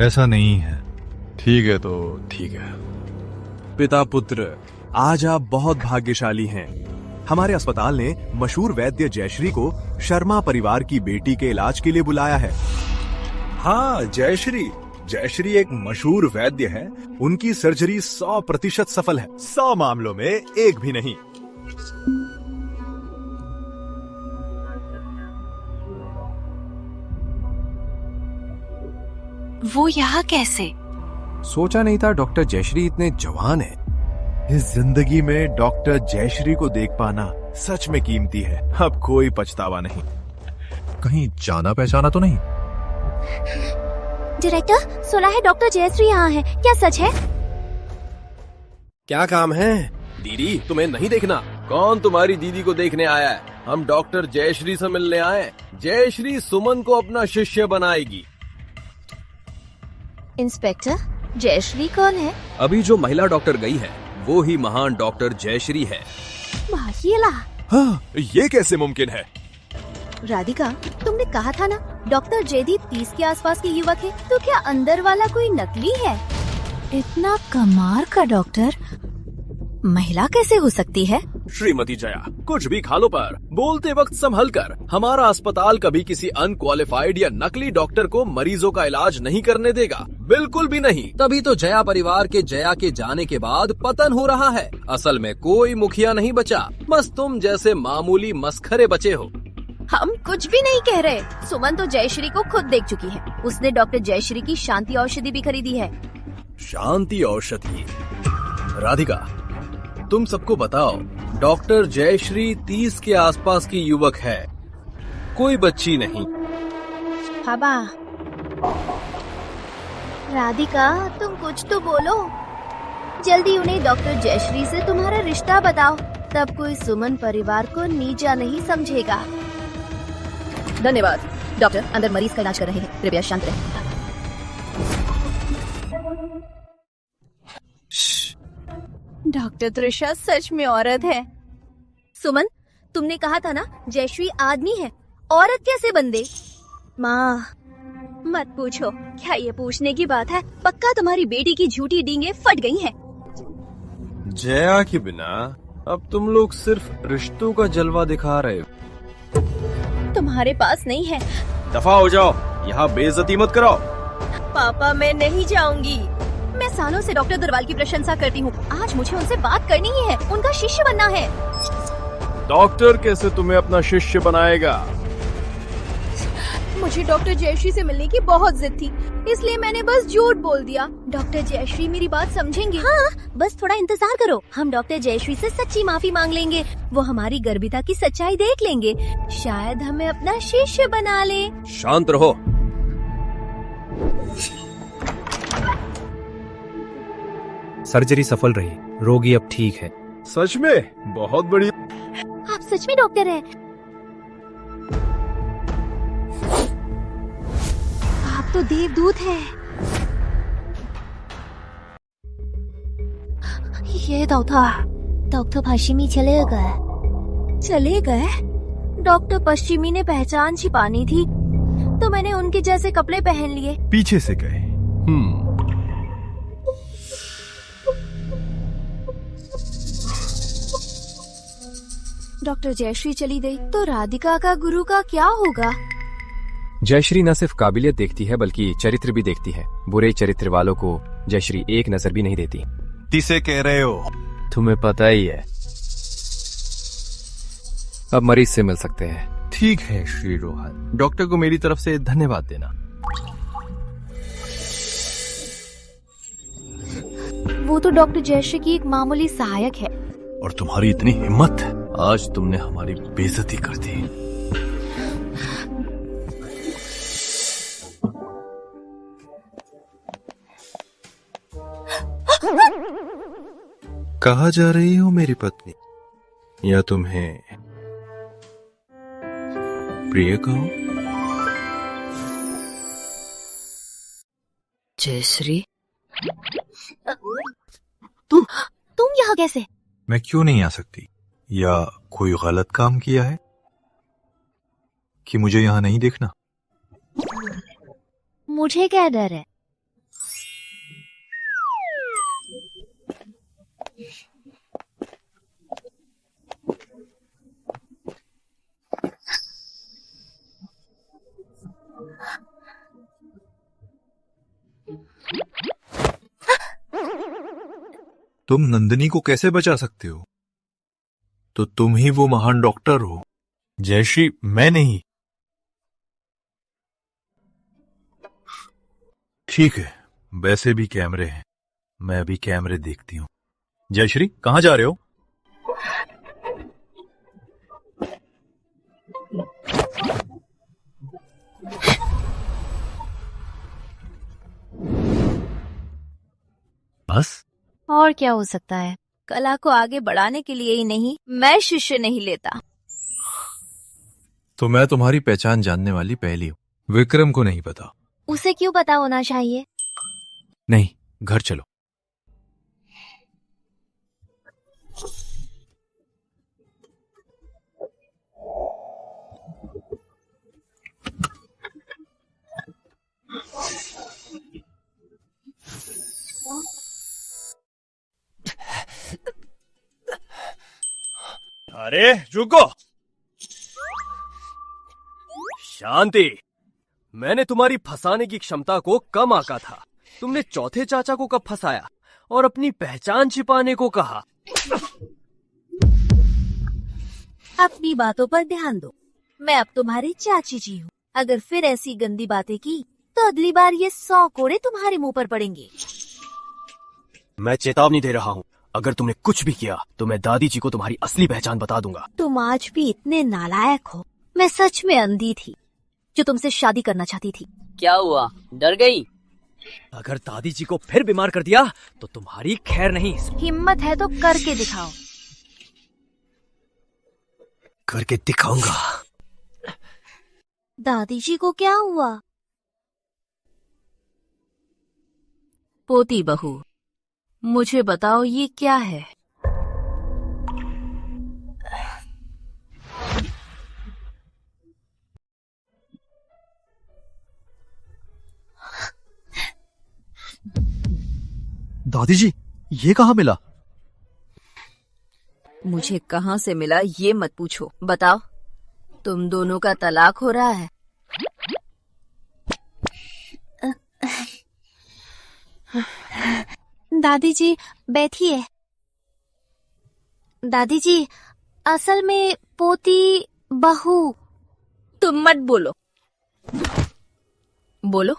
ऐसा नहीं है।
ठीक है तो ठीक है।
पिता पुत्र, आज आप बहुत भाग्यशाली हैं। हमारे अस्पताल ने मशहूर वैद्य जयश्री को शर्मा परिवार की बेटी के इलाज के लिए बुलाया है।
हाँ, जयश्री एक मशहूर वैद्य है। उनकी सर्जरी 100% सफल है।
100 मामलों में एक भी नहीं।
वो यहाँ कैसे?
सोचा नहीं था डॉक्टर जयश्री इतने जवान है। इस जिंदगी में डॉक्टर जयश्री को देख पाना सच में कीमती है। अब कोई पछतावा नहीं। कहीं जाना पहचाना तो नहीं?
डायरेक्टर, सुना है डॉक्टर जयश्री यहाँ है, क्या सच है?
क्या काम है? दीदी, तुम्हें नहीं देखना? कौन तुम्हारी दीदी को देखने आया है? हम डॉक्टर जयश्री से मिलने आए। जयश्री सुमन को अपना शिष्य बनाएगी।
इंस्पेक्टर, जयश्री कौन है?
अभी जो महिला डॉक्टर गई है वो ही महान डॉक्टर जयश्री है।
माहिला।
हाँ, ये कैसे मुमकिन है?
राधिका, तुमने कहा था ना डॉक्टर जयदीप 30 के आसपास के युवक है, तो क्या अंदर वाला कोई नकली है?
इतना कमाल का डॉक्टर महिला कैसे हो सकती है?
श्रीमती जया, कुछ भी खा लो पर बोलते वक्त संभल कर। हमारा अस्पताल कभी किसी अनक्वालिफाइड या नकली डॉक्टर को मरीजों का इलाज नहीं करने देगा, बिल्कुल भी नहीं। तभी तो जया परिवार के जया के जाने के बाद पतन हो रहा है। असल में कोई मुखिया नहीं बचा, बस तुम जैसे मामूली मस्खरे बचे हो।
हम कुछ भी नहीं कह रहे। सुमन तो जयश्री को खुद देख चुकी है। उसने डॉक्टर जयश्री की शांति औषधि भी खरीदी है।
शांति औषधि? राधिका, तुम सबको बताओ, डॉक्टर जयश्री 30 के आसपास की युवक है, कोई बच्ची नहीं।
हबा, राधिका, तुम कुछ तो बोलो। जल्दी उन्हें डॉक्टर जयश्री से तुम्हारा रिश्ता बताओ, तब कोई सुमन परिवार को नीचा नहीं समझेगा।
धन्यवाद। डॉक्टर अंदर मरीज का इलाज कर रहे हैं, कृपया शांत रहें।
डॉक्टर त्रिशा सच में औरत है।
सुमन, तुमने कहा था ना जयश्री आदमी है, औरत कैसे बन गई?
माँ,
मत पूछो, क्या ये पूछने की बात है? पक्का तुम्हारी बेटी की झूठी डींगे फट गई हैं।
जया के बिना अब तुम लोग सिर्फ रिश्तों का जलवा दिखा रहे हो।
तुम्हारे पास नहीं है।
दफा हो जाओ, यहाँ बेइज्जती मत कराओ।
पापा, मैं नहीं जाऊंगी। मैं सालों से डॉक्टर दरवाल की प्रशंसा करती हूँ। आज मुझे उनसे बात करनी ही है, उनका शिष्य बनना है।
डॉक्टर कैसे तुम्हें अपना शिष्य बनाएगा?
मुझे डॉक्टर जयश्री से मिलने की बहुत जिद थी, इसलिए मैंने बस झूठ बोल दिया। डॉक्टर जयश्री मेरी बात समझेंगे।
हाँ, बस थोड़ा इंतजार करो। हम डॉक्टर जयश्री से सच्ची माफी मांग लेंगे। वो हमारी गर्भिता की सच्चाई देख लेंगे, शायद हमें अपना शिष्य बना ले।
शांत रहो।
सर्जरी सफल रही, रोगी अब ठीक है।
सच में? बहुत बढ़िया।
आप सच में डॉक्टर हैं? आप तो देवदूत हैं। ये डॉक्टर पश्चिमी चले गए? डॉक्टर पश्चिमी ने पहचान छिपानी थी, तो मैंने उनके जैसे कपड़े पहन लिए।
पीछे से गए।
डॉक्टर जयश्री चली गई तो राधिका का गुरु का क्या होगा?
जयश्री न सिर्फ काबिलियत देखती है बल्कि चरित्र भी देखती है। बुरे चरित्र वालों को जयश्री एक नजर भी नहीं देती।
किसे कह रहे हो?
तुम्हें पता ही है। अब मरीज से मिल सकते हैं।
ठीक है श्री रोहन, डॉक्टर को मेरी तरफ से धन्यवाद देना।
वो तो डॉक्टर जयश्री की एक मामूली सहायक है।
और तुम्हारी इतनी हिम्मत, आज तुमने हमारी बेइज्जती कर दी। कहाँ जा रही हो मेरी पत्नी? या तुम्हें प्रिय कहो?
जयश्री, तुम यहाँ कैसे?
मैं क्यों नहीं आ सकती? या कोई गलत काम किया है कि मुझे यहाँ नहीं देखना?
मुझे क्या डर है?
तुम नंदिनी को कैसे बचा सकते हो? तो तुम ही वो महान डॉक्टर हो। जयश्री, मैं नहीं। ठीक है, वैसे भी कैमरे हैं, मैं भी कैमरे देखती हूँ। जयश्री, कहाँ जा रहे हो? बस
और क्या हो सकता है? कला को आगे बढ़ाने के लिए ही नहीं, मैं शिष्य नहीं लेता।
तो मैं तुम्हारी पहचान जानने वाली पहली हूँ। विक्रम को नहीं पता।
उसे क्यों पता होना चाहिए?
नहीं, घर चलो।
अरे रुको, शांति। मैंने तुम्हारी फंसाने की क्षमता को कम आंका था। तुमने चौथे चाचा को कब फंसाया और अपनी पहचान छिपाने को कहा?
अपनी बातों पर ध्यान दो। मैं अब तुम्हारी चाची जी हूँ। अगर फिर ऐसी गंदी बातें की तो अगली बार ये 100 कोड़े तुम्हारे मुंह पर पड़ेंगे।
मैं चेतावनी दे रहा हूँ, अगर तुमने कुछ भी किया तो मैं दादी जी को तुम्हारी असली पहचान बता दूंगा।
तुम आज भी इतने नालायक हो। मैं सच में अंधी थी जो तुमसे शादी करना चाहती थी।
क्या हुआ, डर गई?
अगर दादी जी को फिर बीमार कर दिया तो तुम्हारी खैर नहीं।
हिम्मत है तो करके दिखाओ।
करके दिखाऊंगा।
दादी जी को क्या हुआ? पोती बहू, मुझे बताओ ये क्या है?
दादी जी, ये कहाँ मिला?
मुझे कहाँ से मिला ये मत पूछो। बताओ, तुम दोनों का तलाक हो रहा है?
दादी जी बैठिए। दादी जी, असल में पोती बहू।
तुम मत बोलो। बोलो,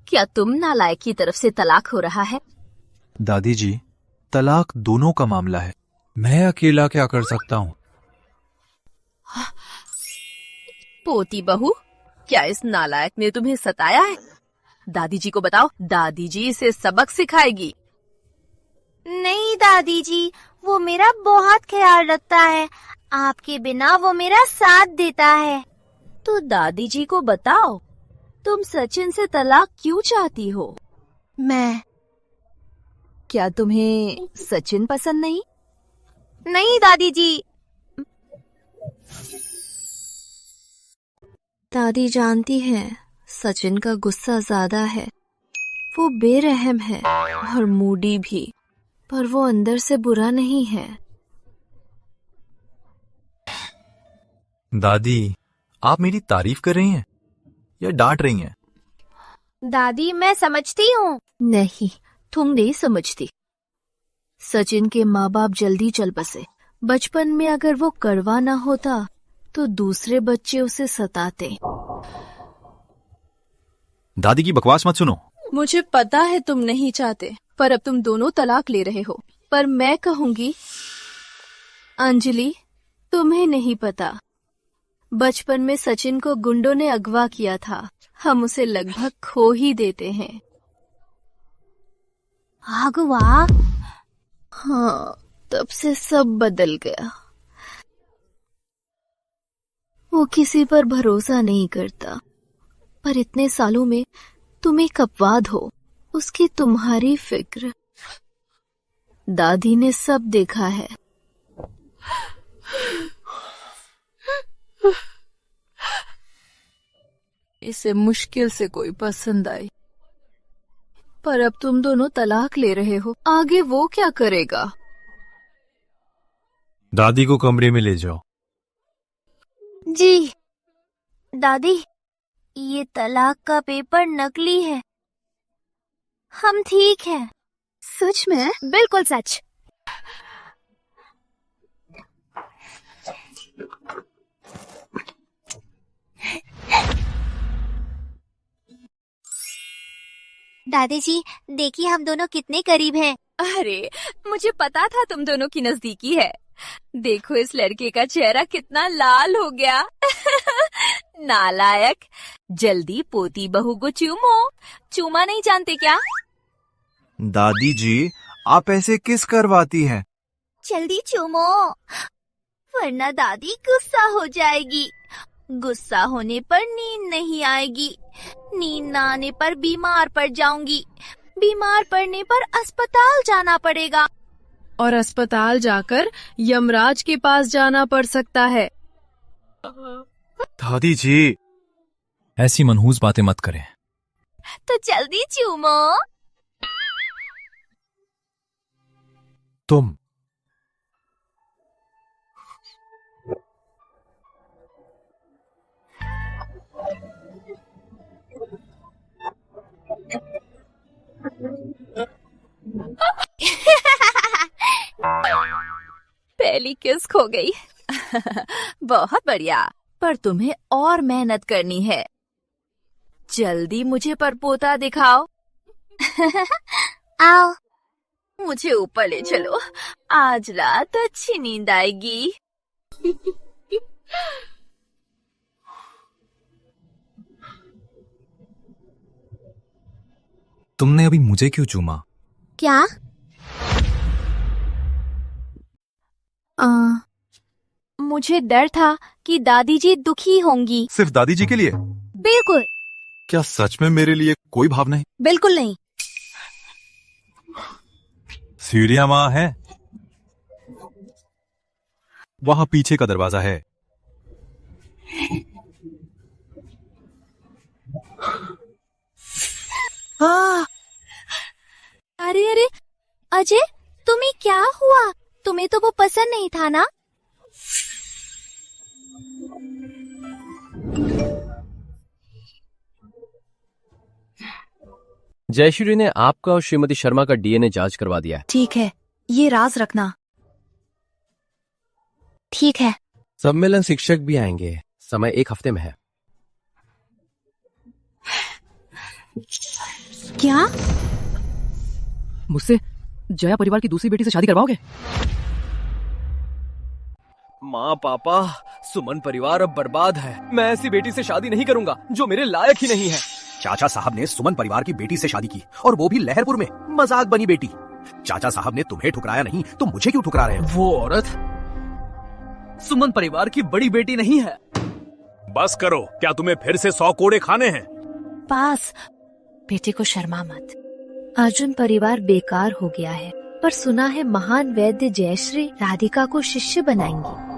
क्या तुम नालायक की तरफ से तलाक हो रहा है?
दादी जी, तलाक दोनों का मामला है। मैं अकेला क्या कर सकता हूँ?
पोती बहू, क्या इस नालायक ने तुम्हें सताया है? दादी जी को बताओ, दादी जी इसे सबक सिखाएगी।
नहीं दादी जी, वो मेरा बहुत ख्याल रखता है। आपके बिना वो मेरा साथ देता है।
तो दादी जी को बताओ, तुम सचिन से तलाक क्यों चाहती हो? क्या तुम्हें सचिन पसंद नहीं?
नहीं दादी जी।
दादी जानती हैं, सचिन का गुस्सा ज्यादा है। वो बेरहम है और मूडी भी, पर वो अंदर से बुरा नहीं है।
दादी, आप मेरी तारीफ कर रही हैं या डांट रही हैं?
दादी मैं समझती हूँ।
नहीं, तुम नहीं समझती। सचिन के माँ बाप जल्दी चल बसे। बचपन में अगर वो कड़वा ना होता तो दूसरे बच्चे उसे सताते।
दादी की बकवास मत सुनो।
मुझे पता है तुम नहीं चाहते, पर अब तुम दोनों तलाक ले रहे हो। पर मैं कहूंगी, अंजलि, तुम्हें नहीं पता, बचपन में सचिन को गुंडों ने अगवा किया था। हम उसे लगभग खो ही देते हैं।
अगवा?
हाँ, तब से सब बदल गया। वो किसी पर भरोसा नहीं करता। पर इतने सालों में तुम एक अपवाद हो, उसकी तुम्हारी फिक्र। दादी ने सब देखा है। इसे मुश्किल से कोई पसंद आई। पर अब तुम दोनों तलाक ले रहे हो, आगे वो क्या करेगा?
दादी को कमरे में ले जाओ।
जी दादी, ये तलाक का पेपर नकली है। हम ठीक हैं।
सच में?
बिल्कुल सच। दादी जी, देखिए हम दोनों कितने करीब हैं।
अरे, मुझे पता था तुम दोनों की नजदीकी है। देखो इस लड़के का चेहरा कितना लाल हो गया। नालायक, जल्दी पोती बहू को चूमो। चूमा नहीं जानते क्या?
दादी जी, आप ऐसे किस करवाती हैं?
जल्दी चूमो, वरना दादी गुस्सा हो जाएगी। गुस्सा होने पर नींद नहीं आएगी। नींद न आने पर बीमार पड़ जाऊंगी। बीमार पड़ने पर अस्पताल जाना पड़ेगा।
और अस्पताल जाकर यमराज के पास जाना पड़ सकता है।
दादी जी, ऐसी मनहूस बातें मत करें।
तो जल्दी चूमो।
तुम
पहली किस खो गई। बहुत बढ़िया, पर तुम्हें और मेहनत करनी है। जल्दी मुझे परपोता दिखाओ।
आओ,
मुझे ऊपर ले चलो। आज रात अच्छी नींद आएगी।
तुमने अभी मुझे क्यों चूमा?
क्या?
मुझे डर था कि दादी जी दुखी होंगी।
सिर्फ दादी जी के लिए?
बिल्कुल।
क्या सच में मेरे लिए कोई भाव नहीं?
बिल्कुल नहीं।
सीढ़ियां वहां है, वहां पीछे का दरवाजा है।
अरे अरे, अजय, तुम्हें क्या हुआ? तुम्हें तो वो पसंद नहीं था ना?
जयश्री ने आपका और श्रीमती शर्मा का डीएनए जांच करवा दिया है।
ठीक है, ये राज रखना।
ठीक है।
सम्मेलन शिक्षक भी आएंगे, समय 1 हफ्ते में है।
क्या?
मुझसे जया परिवार की दूसरी बेटी से शादी करवाओगे?
माँ पापा, सुमन परिवार अब बर्बाद है। मैं ऐसी बेटी से शादी नहीं करूंगा जो मेरे लायक ही नहीं है।
चाचा साहब ने सुमन परिवार की बेटी से शादी की, और वो भी लहरपुर में। मजाक बनी बेटी। चाचा साहब ने तुम्हें ठुकराया नहीं तो मुझे क्यों ठुकरा रहे हो?
वो औरत सुमन परिवार की बड़ी बेटी नहीं है।
बस करो, क्या तुम्हें फिर से 100 कोड़े खाने हैं?
पास, बेटे को शर्मा मत। अर्जुन परिवार बेकार हो गया है, पर सुना है महान वैद्य जयश्री राधिका को शिष्य बनाएंगी।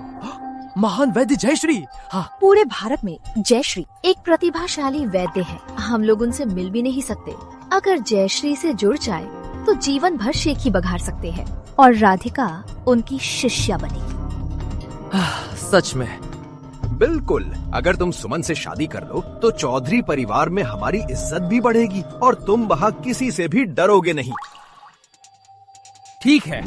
महान वैद्य जयश्री? हाँ।
पूरे भारत में जयश्री एक प्रतिभाशाली वैद्य है। हम लोग उनसे मिल भी नहीं सकते। अगर जयश्री से जुड़ जाए तो जीवन भर शेखी बघार सकते हैं, और राधिका उनकी शिष्या बनेगी।
सच में बिल्कुल, अगर तुम सुमन से शादी कर लो तो चौधरी परिवार में हमारी इज्जत भी बढ़ेगी और तुम वहां किसी से भी डरोगे नहीं।
ठीक है,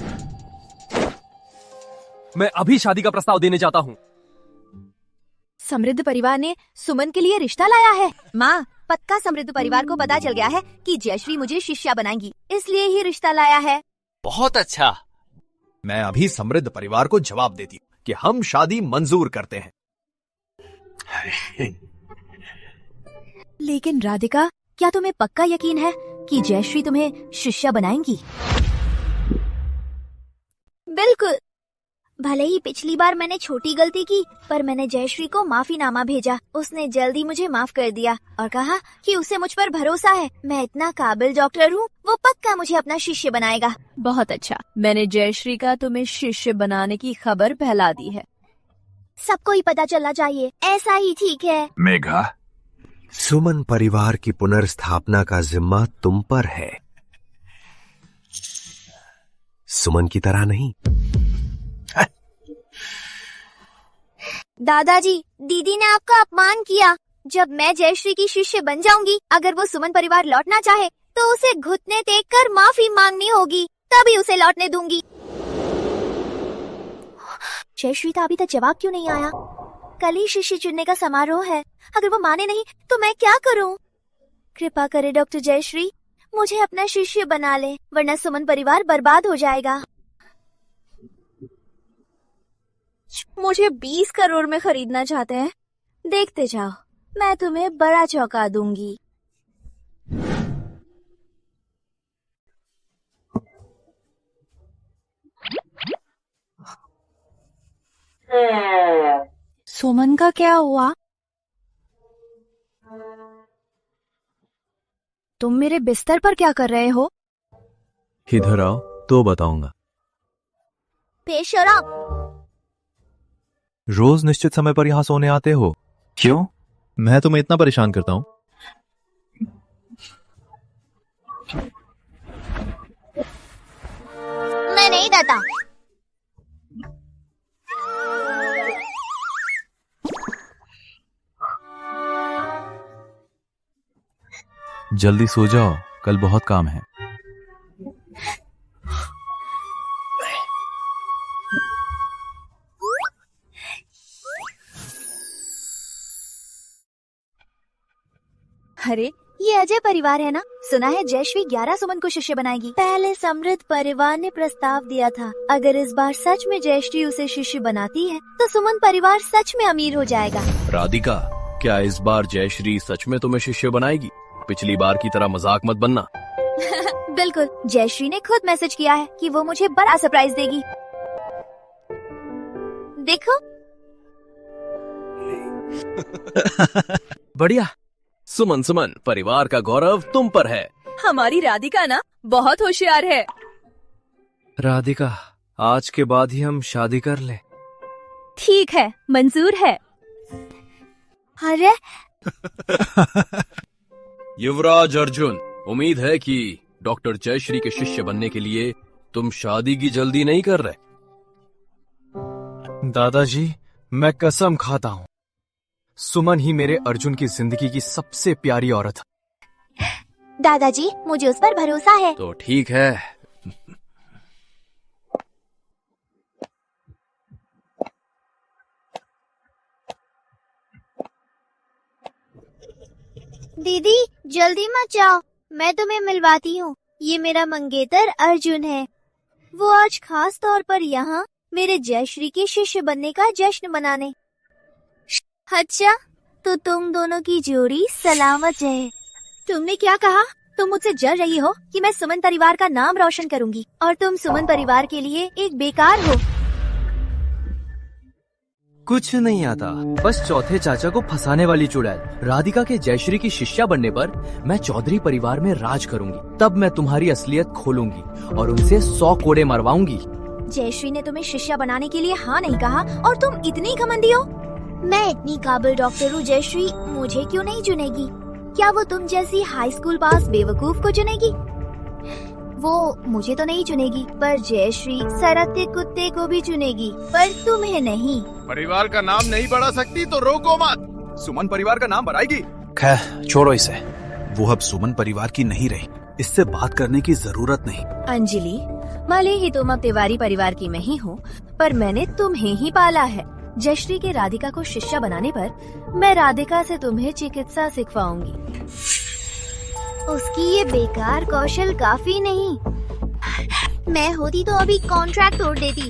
मैं अभी शादी का प्रस्ताव देने जाता हूँ।
समृद्ध परिवार ने सुमन के लिए रिश्ता लाया है। माँ, पक्का समृद्ध परिवार को पता चल गया है कि जयश्री मुझे शिष्या बनाएंगी, इसलिए ही रिश्ता लाया है।
बहुत अच्छा। मैं अभी समृद्ध परिवार को जवाब देती हूँ कि हम शादी मंजूर करते हैं।
लेकिन राधिका, क्या तुम्हें पक्का यकीन है कि जयश्री तुम्हें शिष्या बनाएंगी?
बिल्कुल। भले ही पिछली बार मैंने छोटी गलती की, पर मैंने जयश्री को माफीनामा भेजा। उसने जल्दी मुझे माफ कर दिया और कहा कि उसे मुझ पर भरोसा है। मैं इतना काबिल डॉक्टर हूँ, वो पक्का मुझे अपना शिष्य बनाएगा।
बहुत अच्छा, मैंने जयश्री का तुम्हें शिष्य बनाने की खबर फैला दी है।
सबको ही पता चलना चाहिए, ऐसा ही ठीक है।
मेघा,
सुमन परिवार की पुनर्स्थापना का जिम्मा तुम पर है, सुमन की तरह नहीं।
दादाजी, दीदी ने आपका अपमान किया। जब मैं जयश्री की शिष्य बन जाऊंगी, अगर वो सुमन परिवार लौटना चाहे तो उसे घुटने टेक कर माफी मांगनी होगी, तभी उसे लौटने दूंगी। जयश्री का अभी तक जवाब क्यों नहीं आया? कल ही शिष्य चुनने का समारोह है, अगर वो माने नहीं तो मैं क्या करूं? कृपा करे डॉक्टर जयश्री, मुझे अपना शिष्य बना ले, वरना सुमन परिवार बर्बाद हो जाएगा।
मुझे 20 करोड़ में खरीदना चाहते हैं? देखते जाओ, मैं तुम्हें बड़ा चौंका दूंगी। सुमन का क्या हुआ? तुम मेरे बिस्तर पर क्या कर रहे हो?
इधर आओ तो बताऊंगा।
बेशरम!
रोज निश्चित समय पर यहाँ सोने आते हो? क्यों? मैं तुम्हें इतना परेशान करता हूँ?
मैं नहीं देता।
जल्दी सो जाओ, कल बहुत काम है।
अरे, ये अजय परिवार है ना? सुना है जयश्री 11 सुमन को शिष्य बनाएगी। पहले समृद्ध परिवार ने प्रस्ताव दिया था, अगर इस बार सच में जयश्री उसे शिष्य बनाती है तो सुमन परिवार सच में अमीर हो जाएगा।
राधिका, क्या इस बार जयश्री सच में तुम्हें शिष्य बनाएगी? पिछली बार की तरह मजाक मत बनना।
बिल्कुल, जयश्री ने खुद मैसेज किया है कि वो मुझे बड़ा सरप्राइज देगी। देखो।
बढ़िया।
सुमन, परिवार का गौरव तुम पर है।
हमारी राधिका ना बहुत होशियार है।
राधिका, आज के बाद ही हम शादी कर ले।
ठीक है, मंजूर है। अरे
युवराज अर्जुन, उम्मीद है कि डॉक्टर जयश्री के शिष्य बनने के लिए तुम शादी की जल्दी नहीं कर रहे।
दादाजी, मैं कसम खाता हूँ, सुमन ही मेरे अर्जुन की जिंदगी की सबसे प्यारी औरत है।
दादाजी, मुझे उस पर भरोसा है।
तो ठीक है।
दीदी, जल्दी मत जाओ, मैं तुम्हें मिलवाती हूँ। ये मेरा मंगेतर अर्जुन है। वो आज खास तौर पर यहाँ मेरे जयश्री के शिष्य बनने का जश्न मनाने। अच्छा, तो तुम दोनों की जोड़ी सलामत रहे।
तुमने क्या कहा? तुम मुझसे जल रही हो कि मैं सुमन परिवार का नाम रोशन करूंगी और तुम सुमन परिवार के लिए एक बेकार हो।
कुछ नहीं आता, बस चौथे चाचा को फंसाने वाली चुड़ैल। राधिका के जयश्री की शिष्या बनने पर मैं चौधरी परिवार में राज करूंगी। तब मैं तुम्हारी असलियत खोलूंगी और उनसे 100 कोड़े मरवाऊंगी।
जयश्री ने तुम्हें शिष्या बनाने के लिए हाँ नहीं कहा और तुम इतनी घमंडी हो।
मैं इतनी काबिल डॉक्टर हूँ, जयश्री मुझे क्यों नहीं चुनेगी? क्या वो तुम जैसी हाई स्कूल पास बेवकूफ को चुनेगी? वो मुझे तो नहीं चुनेगी, पर जयश्री शरद के कुत्ते को भी चुनेगी, पर तुम्हें नहीं।
परिवार का नाम नहीं बढ़ा सकती तो रोको मत। सुमन परिवार का नाम बढ़ाएगी।
खैर छोड़ो इसे, वो अब सुमन परिवार की नहीं रही, इससे बात करने की जरूरत नहीं।
अंजलि, भले ही तुम अब तिवारी परिवार की नहीं हो, पर मैंने तुम्हें ही पाला है। जयश्री के राधिका को शिष्या बनाने पर मैं राधिका से तुम्हें चिकित्सा सिखवाऊंगी।
उसकी ये बेकार कौशल काफी नहीं। मैं होती तो अभी कॉन्ट्रैक्ट तोड़ देती।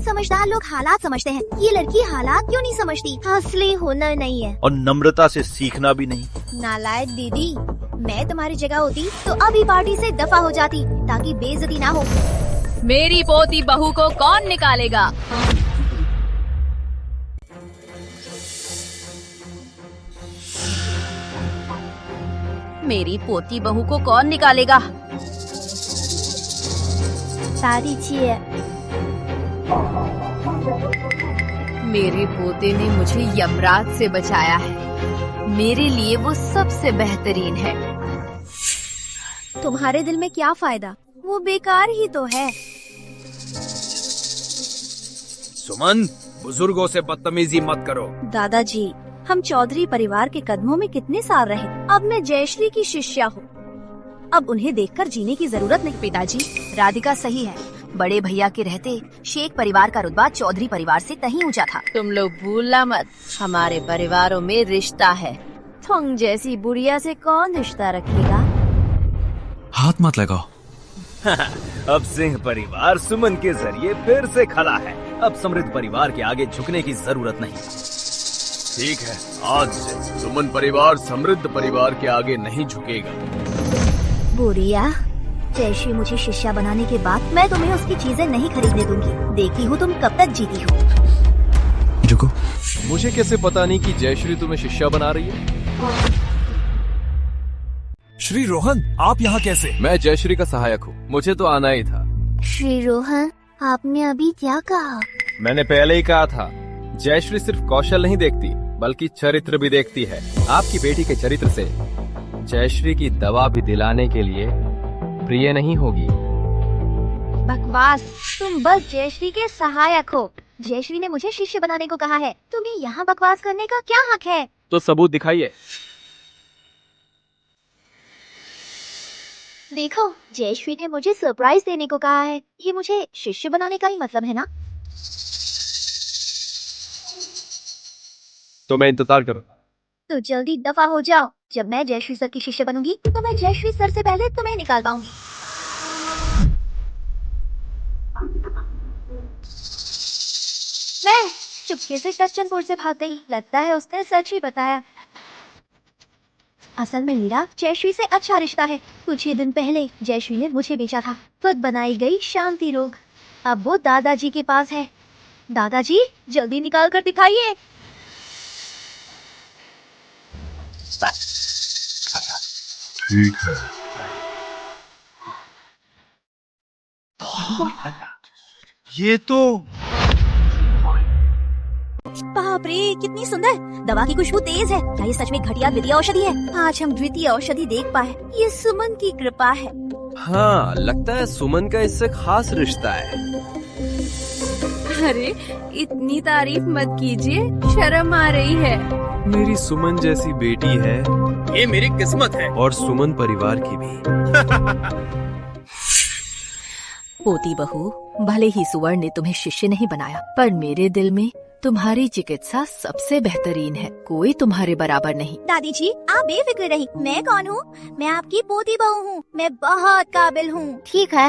समझदार लोग हालात समझते हैं, ये लड़की हालात क्यों नहीं समझती? असली हुनर नहीं है
और नम्रता से सीखना भी नहीं।
नालायक दीदी, मैं तुम्हारी जगह होती तो अभी पार्टी से दफा हो जाती, ताकि बेइज्जती ना हो।
मेरी पोती बहू को कौन निकालेगा? मेरी पोती बहू को कौन निकालेगा?
शादी चाहिए।
मेरे पोते ने मुझे यमराज से बचाया है। मेरे लिए वो सबसे बेहतरीन है।
तुम्हारे दिल में क्या फायदा? वो बेकार ही तो है।
सुमन, बुजुर्गों से बदतमीजी मत करो।
दादाजी, हम चौधरी परिवार के कदमों में कितने साल रहे, अब मैं जयश्री की शिष्या हूँ। अब उन्हें देखकर जीने की जरूरत नहीं।
पिताजी, राधिका सही है। बड़े भैया के रहते शेख परिवार का रुतबा चौधरी परिवार से कहीं ऊंचा था। तुम लोग भूलना मत, हमारे परिवारों में रिश्ता है।
तुम जैसी बुढ़िया से कौन रिश्ता रखेगा?
हाथ मत लगाओ।
अब सिंह परिवार सुमन के जरिए फिर से खड़ा है। अब समृद्ध परिवार के आगे झुकने की जरूरत नहीं।
ठीक है, आज से सुमन परिवार समृद्ध परिवार के आगे नहीं झुकेगा।
बुढ़िया, जयश्री मुझे शिष्या बनाने के बाद मैं तुम्हें उसकी चीजें नहीं खरीदने दूंगी। देखती हूँ तुम कब तक जीती हो।
रुको,
मुझे कैसे पता नहीं कि जयश्री तुम्हें शिष्या बना रही है?
श्री रोहन, आप यहाँ कैसे?
मैं जयश्री का सहायक हूँ, मुझे तो आना ही था।
श्री रोहन, आपने अभी क्या कहा?
मैंने पहले ही कहा था, जयश्री सिर्फ कौशल नहीं देखती बल्कि चरित्र भी देखती है। आपकी बेटी के चरित्र से जयश्री की दवा भी दिलाने के लिए प्रिय नहीं होगी।
बकवास, तुम बस जयश्री के सहायक हो। जयश्री ने मुझे शिष्य बनाने को कहा है, तुम्हें यहाँ बकवास करने का क्या हक है?
तो सबूत दिखाइए।
देखो, जयश्री ने मुझे सरप्राइज देने को कहा है। ये मुझे शिष्य बनाने का ही मतलब है ना?
तो मैं इंतजार करूँ।
तो जल्दी दफा हो जाओ। जब मैं जयश्री सर की शिष्य बनूंगी तो मैं जयश्री सर से पहले तुम्हें निकाल पाऊंगी। मैं चुपके से सज्जनपुर से भाग गई। लगता है उसने सच ही बताया। असल में मेरा जयश्री से अच्छा रिश्ता है। कुछ ही दिन पहले जयश्री ने मुझे बेचा था। खुद बनाई गई शांति रोग अब वो दादाजी के पास है। दादाजी, जल्दी निकाल कर दिखाइए।
ठीक है। ये तो
बाप रे, कितनी सुंदर! दवा की खुशबू तेज है। क्या ये सच में घटिया द्वितीय औषधि है? आज हम द्वितीय औषधि देख पाए। ये सुमन की कृपा है।
हाँ, लगता है सुमन का इससे खास रिश्ता है।
अरे, इतनी तारीफ मत कीजिए, शर्म आ रही है।
मेरी सुमन जैसी बेटी है,
ये मेरी किस्मत है।
और सुमन परिवार की भी।
पोती बहू, भले ही सुवर्ण ने तुम्हें शिष्य नहीं बनाया, पर मेरे दिल में तुम्हारी चिकित्सा सबसे बेहतरीन है। कोई तुम्हारे बराबर नहीं।
दादी जी, आप बेफिक्र रही। मैं कौन हूँ? मैं आपकी पोती बहू हूँ। मैं बहुत काबिल हूँ। ठीक है।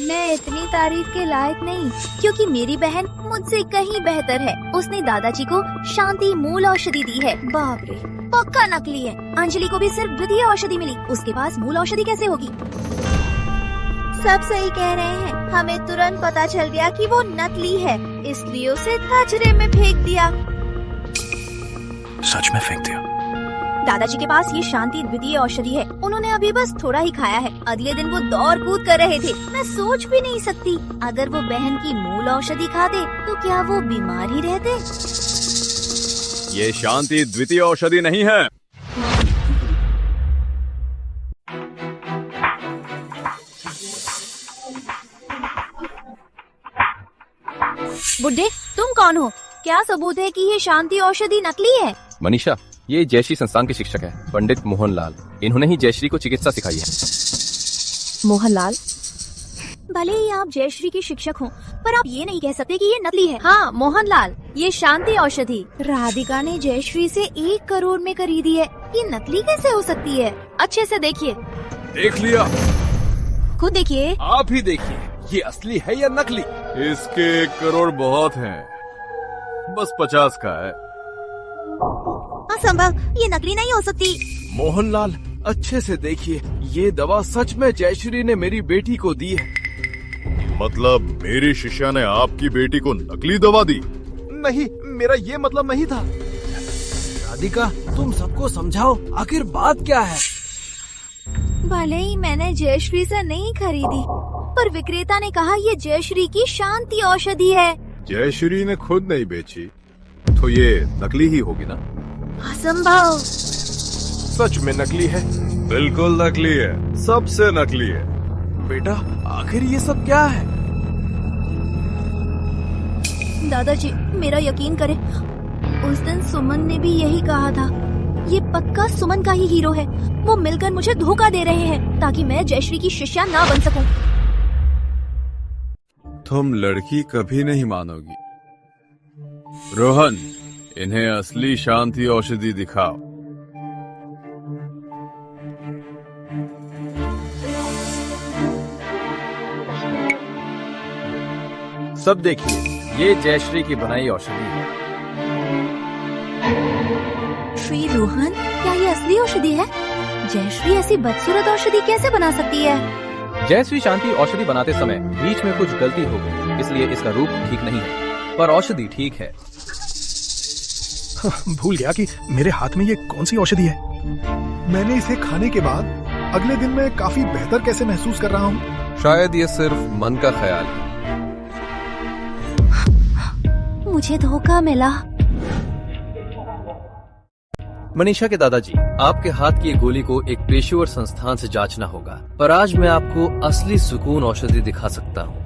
मैं इतनी तारीफ के लायक नहीं, क्योंकि मेरी बहन मुझसे कहीं बेहतर है। उसने दादाजी को शांति मूल औषधि दी है। बाप रे, पक्का नकली है। अंजलि को भी सिर्फ द्वितीय औषधि मिली, उसके पास मूल औषधि कैसे होगी? सब सही कह रहे हैं। हमें तुरंत पता चल गया कि वो नकली है, इसलिए उसे कचरे में फेंक दिया।
सच में फेंक दिया?
दादाजी के पास ये शांति द्वितीय औषधि है। उन्होंने अभी बस थोड़ा ही खाया है। अगले दिन वो दौड़ कूद कर रहे थे। मैं सोच भी नहीं सकती, अगर वो बहन की मूल औषधि खाते तो क्या वो बीमार ही रहते?
ये शांति द्वितीय औषधि नहीं है।
बुड्ढे, तुम कौन हो? क्या सबूत है कि ये शांति औषधि नकली है?
मनीषा, ये जयश्री संस्थान के शिक्षक है, पंडित मोहनलाल। इन्होंने ही जयश्री को चिकित्सा सिखाई है।
मोहनलाल,
भले ही आप जयश्री के शिक्षक हो, पर आप ये नहीं कह सकते कि ये नकली है। हाँ मोहनलाल, ये शांति औषधि राधिका ने जयश्री से 1 करोड़ में खरीदी है। ये नकली कैसे हो सकती है? अच्छे से देखिए।
देख लिया,
खुद देखिए।
आप ही देखिए, ये असली है या नकली? इसके 1 करोड़ बहुत हैं, बस 50 का है।
असंभव, ये नकली नहीं हो सकती।
मोहनलाल, अच्छे से देखिए, ये दवा सच में जयश्री ने मेरी बेटी को दी है।
मतलब मेरी शिष्या ने आपकी बेटी को नकली दवा दी?
नहीं, मेरा ये मतलब नहीं था। राधिका, तुम सबको समझाओ, आखिर बात क्या है?
भले ही मैंने जयश्री से नहीं खरीदी, पर विक्रेता ने कहा ये जयश्री की शांति औषधि है।
जयश्री ने खुद नहीं बेची, तो ये नकली ही होगी ना?
असंभव।
सच में नकली है?
बिल्कुल नकली है, सबसे नकली है।
बेटा, आखिर ये सब क्या है?
दादाजी, मेरा यकीन करें, उस दिन सुमन ने भी यही कहा था। ये पक्का सुमन का ही हीरो है। वो मिलकर मुझे धोखा दे रहे हैं ताकि मैं जयश्री की शिष्या ना बन सकूं।
तुम लड़की कभी नहीं मानोगी। रोहन, इन्हें असली शांति औषधि दिखाओ।
सब देखिए, ये जयश्री की बनाई औषधि है।
श्री रोहन, क्या ये असली औषधि है? जयश्री ऐसी बदसूरत औषधि कैसे बना सकती है?
जयश्री शांति औषधि बनाते समय बीच में कुछ गलती हो गई, इसलिए इसका रूप ठीक नहीं है, पर औषधि ठीक है।
भूल गया कि मेरे हाथ में ये कौन सी औषधि है। मैंने इसे खाने के बाद अगले दिन मैं काफी बेहतर कैसे महसूस कर रहा हूँ।
शायद ये सिर्फ मन का ख्याल है।
मुझे धोखा मिला।
मनीषा के दादाजी, आपके हाथ की एक गोली को एक पेशेवर संस्थान से जांचना होगा, पर आज मैं आपको असली सुकून औषधि दिखा सकता हूँ।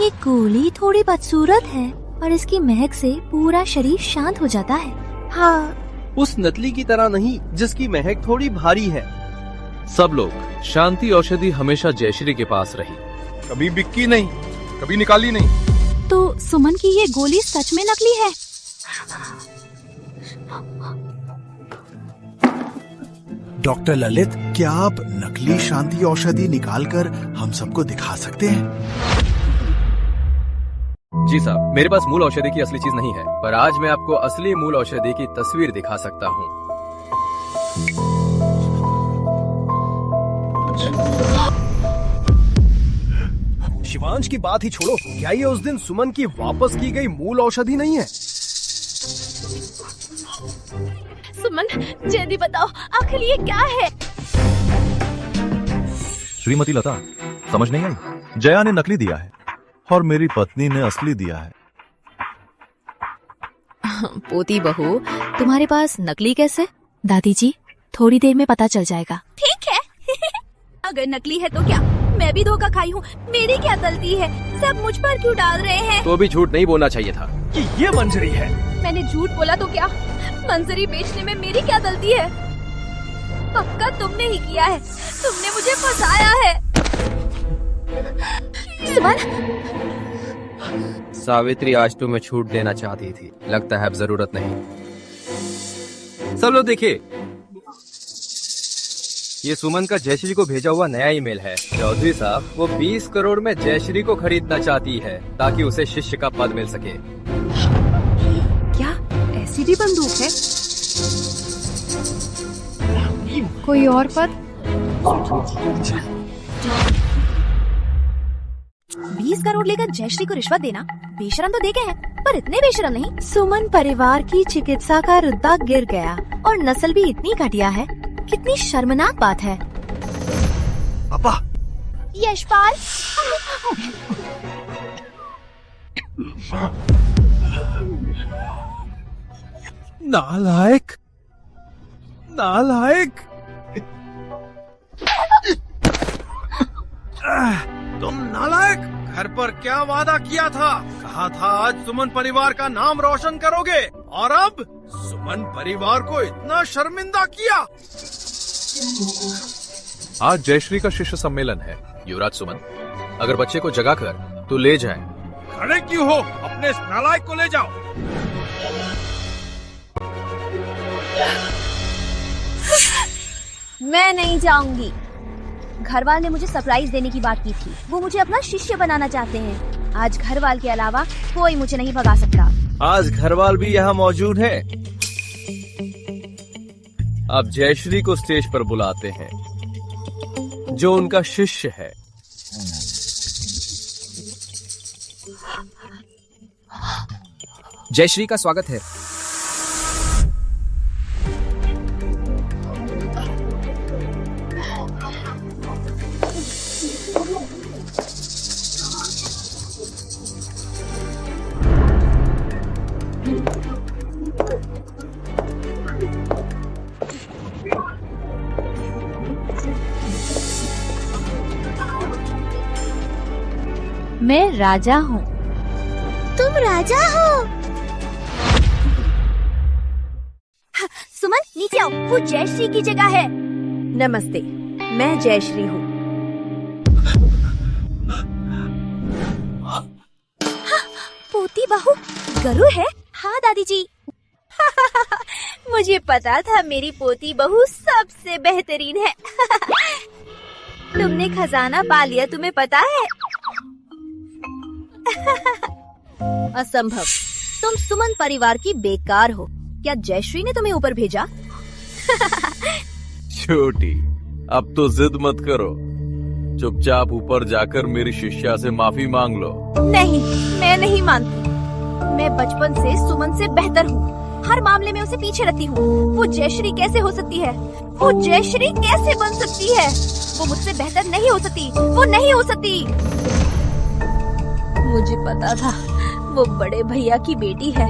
ये गोली थोड़ी बदसूरत है, और इसकी महक से पूरा शरीर शांत हो जाता है। हाँ,
उस नकली की तरह नहीं जिसकी महक थोड़ी भारी है। सब लोग, शांति औषधि हमेशा जयश्री के पास रही,
कभी बिक्की नहीं, कभी निकाली नहीं।
तो सुमन की ये गोली सच में नकली है?
डॉक्टर ललित, क्या आप नकली शांति औषधि निकालकर हम सबको दिखा सकते हैं?
जी साहब, मेरे पास मूल औषधि की असली चीज नहीं है, पर आज मैं आपको असली मूल औषधि की तस्वीर दिखा सकता हूँ।
शिवांश की बात ही छोड़ो, क्या ये उस दिन सुमन की वापस की गई मूल औषधि नहीं है?
सुमन, जल्दी बताओ, आखिर ये क्या है?
श्रीमती लता, समझ नहीं आई? जया ने नकली दिया है और मेरी पत्नी ने असली दिया है।
पोती बहू, तुम्हारे पास नकली कैसे? दादी जी, थोड़ी देर में पता चल जाएगा।
ठीक है। अगर नकली है तो क्या, मैं भी धोखा खाई हूँ, मेरी क्या गलती है? सब मुझ पर क्यों डाल रहे हैं?
तो भी झूठ नहीं बोलना चाहिए था
कि ये मंजरी है।
मैंने झूठ बोला तो क्या, मंजरी बेचने में मेरी क्या गलती है?
पक्का तुमने ही किया है, तुमने मुझे फंसाया है।
सावित्री आज तो मैं छूट देना चाहती थी, लगता है अब जरूरत नहीं। सब लोग देखिए, ये सुमन का जयश्री को भेजा हुआ नया ईमेल है। चौधरी साहब, वो 20 करोड़ में जयश्री को खरीदना चाहती है ताकि उसे शिष्य का पद मिल सके।
क्या एसटीडी बंदूक है? कोई और पद?
20 करोड़ लेकर जयश्री को रिश्वत देना, बेशरम तो देखे हैं, पर इतने बेशरम नहीं। सुमन परिवार की चिकित्सा का रुतबा गिर गया और नस्ल भी इतनी घटिया है, कितनी शर्मनाक बात है।
पापा,
यशपाल।
नालायक, नालायक। तुम नालायक, घर पर क्या वादा किया था? कहा था आज सुमन परिवार का नाम रोशन करोगे, और अब सुमन परिवार को इतना शर्मिंदा किया।
आज जयश्री का शिष्य सम्मेलन है। युवराज सुमन, अगर बच्चे को जगाकर तो ले जाए।
खड़े क्यों हो? अपने इस नालायक को ले जाओ।
मैं नहीं जाऊंगी। घरवाल ने मुझे सरप्राइज देने की बात की थी। वो मुझे अपना शिष्य बनाना चाहते हैं। आज घरवाल के अलावा कोई मुझे नहीं भगा सकता।
आज घरवाल भी यहाँ मौजूद है।
अब जयश्री को स्टेज पर बुलाते हैं, जो उनका शिष्य है।
जयश्री का स्वागत है।
मैं राजा हूँ।
तुम राजा हो? सुमन नीचे आओ, वो जयश्री की जगह है।
नमस्ते, मैं जयश्री हूँ।
पोती बहू गरु है? हाँ दादी जी।
मुझे पता था मेरी पोती बहू सबसे बेहतरीन है। तुमने खजाना पा लिया, तुम्हें पता है?
असंभव, तुम सुमन परिवार की बेकार हो। क्या जयश्री ने तुम्हें ऊपर भेजा?
छोटी, अब तो जिद मत करो। चुपचाप ऊपर जाकर मेरी शिष्या से माफी मांग लो।
नहीं, मैं नहीं मानती। मैं बचपन से सुमन से बेहतर हूँ। हर मामले में उसे पीछे रखती हूँ। वो जयश्री कैसे हो सकती है? वो जयश्री कैसे बन सकती है? वो मुझसे बेहतर नहीं हो सकती। वो नहीं हो सकती। मुझे पता था वो बड़े भैया की बेटी है।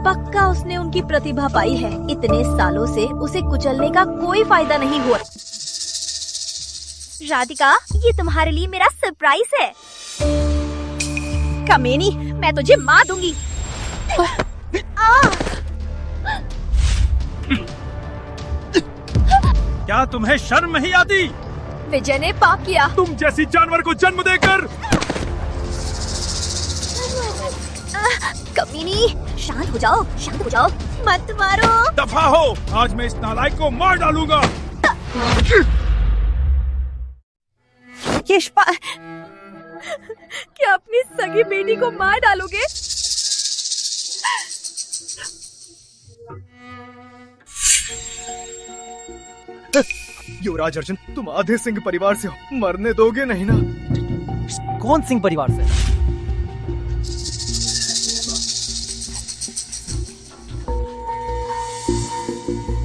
पक्का उसने उनकी प्रतिभा पाई है। इतने सालों से उसे कुचलने का कोई फायदा नहीं हुआ।
राधिका, ये तुम्हारे लिए मेरा सरप्राइज है।
कमीनी, मैं तुझे मार दूंगी।
क्या तुम्हें शर्म नहीं आती?
विजय ने पाप किया।
तुम जैसी जानवर को जन्म देकर।
कमीनी, शांत हो जाओ, शांत हो जाओ, मत मारो।
दफा हो, आज मैं इस नालायक को मार डालूंगा।
यशपाल, क्या अपनी सगी बेटी को मार डालोगे?
युवराज अर्जुन, तुम आधे सिंह परिवार से हो, मरने दोगे नहीं ना?
कौन सिंह परिवार से?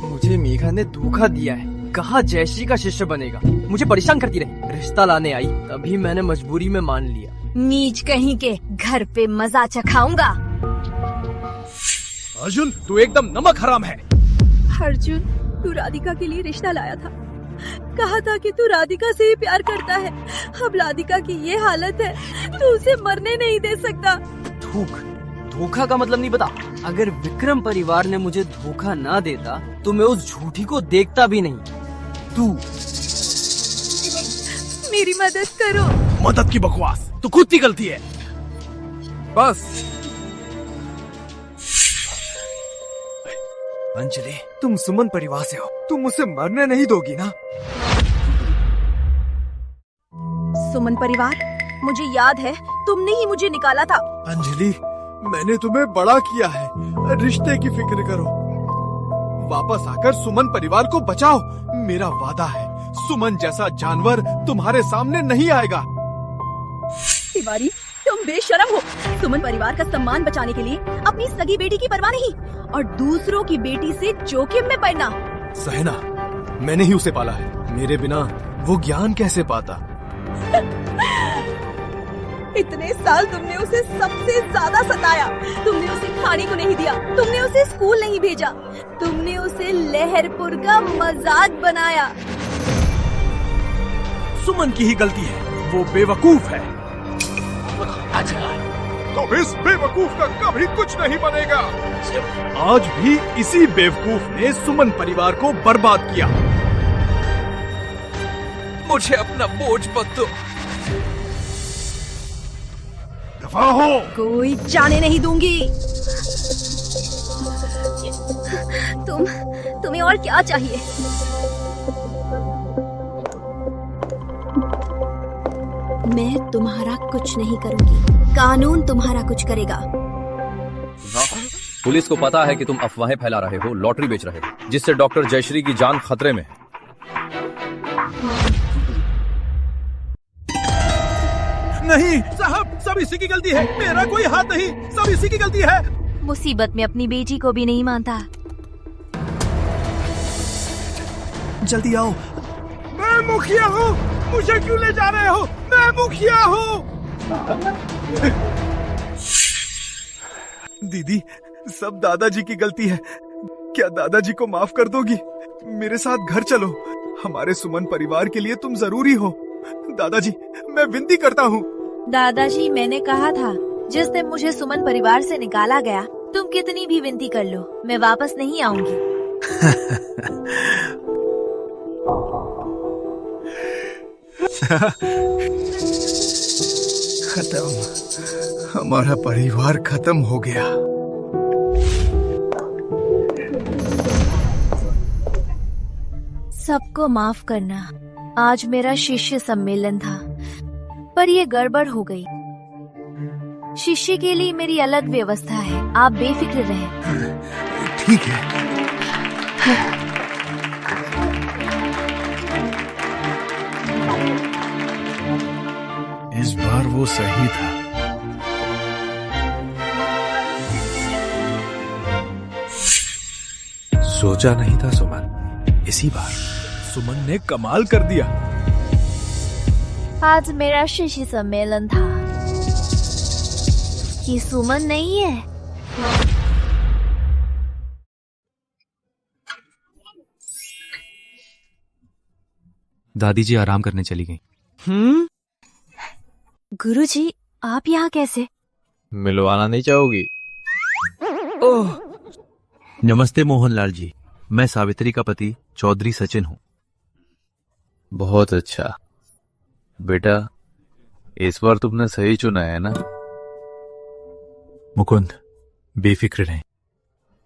मुझे मेघा ने धोखा दिया है। कहा जयश्री का शिष्य बनेगा। मुझे परेशान करती रही। रिश्ता लाने आई, तभी मैंने मजबूरी में मान लिया।
नीच कहीं के, घर पे मजा चखाऊंगा।
अर्जुन, तू एकदम नमक हराम है।
अर्जुन, तू राधिका के लिए रिश्ता लाया था। कहा था कि तू राधिका से ही प्यार करता है। अब राधिका की ये हालत है, तू उसे मरने नहीं दे सकता।
धोखा का मतलब नहीं पता। अगर विक्रम परिवार ने मुझे धोखा ना देता तो मैं उस झूठी को देखता भी नहीं। तू
मेरी मदद करो।
मदद की बकवास, तू खुद की गलती है। बस अंजलि, तुम सुमन परिवार से हो, तुम मुझसे मरने नहीं दोगी ना?
सुमन परिवार, मुझे याद है तुमने ही मुझे निकाला था।
अंजलि, मैंने तुम्हें बड़ा किया है। रिश्ते की फिक्र करो। वापस आकर सुमन परिवार को बचाओ। मेरा वादा है, सुमन जैसा जानवर तुम्हारे सामने नहीं आएगा।
तिवारी, तुम बेशरम हो। सुमन परिवार का सम्मान बचाने के लिए अपनी सगी बेटी की परवाह नहीं और दूसरों की बेटी से जोखिम में पड़ना।
सहना, मैंने ही उसे पाला है। मेरे बिना वो ज्ञान कैसे पाता?
इतने साल तुमने उसे सबसे ज्यादा सताया। तुमने उसे खाने को नहीं दिया, तुमने उसे स्कूल नहीं भेजा, तुमने उसे लहरपुर का मजाक बनाया।
सुमन की ही गलती है, वो बेवकूफ है। तो इस बेवकूफ का कभी कुछ नहीं बनेगा। आज भी इसी बेवकूफ ने सुमन परिवार को बर्बाद किया।
मुझे अपना बोझ मत दो।
दफा हो।
कोई जाने नहीं दूंगी। तुम्हें और क्या चाहिए? मैं तुम्हारा कुछ नहीं करूंगी, कानून तुम्हारा कुछ करेगा।
पुलिस को पता है कि तुम अफवाहें फैला रहे हो, लॉटरी बेच रहे हो, जिससे डॉक्टर जयश्री की जान खतरे में है।
नहीं साहब, सब इसी की गलती है, मेरा कोई हाथ नहीं, सब इसी की गलती है।
मुसीबत में अपनी बेटी को भी नहीं मानता।
जल्दी आओ। मैं मुखिया हूँ, मुझे क्यों ले जा रहे हो? मैं मुखिया हूँ। दीदी, सब दादाजी की गलती है। क्या दादाजी को माफ कर दोगी? मेरे साथ घर चलो, हमारे सुमन परिवार के लिए तुम जरूरी हो। दादाजी, मैं विनती करता हूँ।
दादाजी, मैंने कहा था जिस दिन मुझे सुमन परिवार से निकाला गया, तुम कितनी भी विनती कर लो, मैं वापस नहीं आऊंगी।
खत्म, हमारा परिवार खत्म हो गया।
सबको माफ करना। आज मेरा शिष्य सम्मेलन था, पर ये गड़बड़ हो गई। शिष्य के लिए मेरी अलग व्यवस्था है, आप बेफिक्र रहें।
ठीक है। इस बार वो सही था।
सोचा नहीं था सुमन, इसी बार
सुमन ने कमाल कर दिया।
आज मेरा शिष्य सम्मेलन था। ये सुमन नहीं है।
दादी जी आराम करने चली गई।
गुरुजी, आप यहाँ कैसे?
मिलवाना नहीं चाहोगी? ओह, नमस्ते मोहनलाल जी, मैं सावित्री का पति चौधरी सचिन हूँ। बहुत अच्छा बेटा, इस बार तुमने सही चुना है ना?
मुकुंद, बेफिक्र रहें,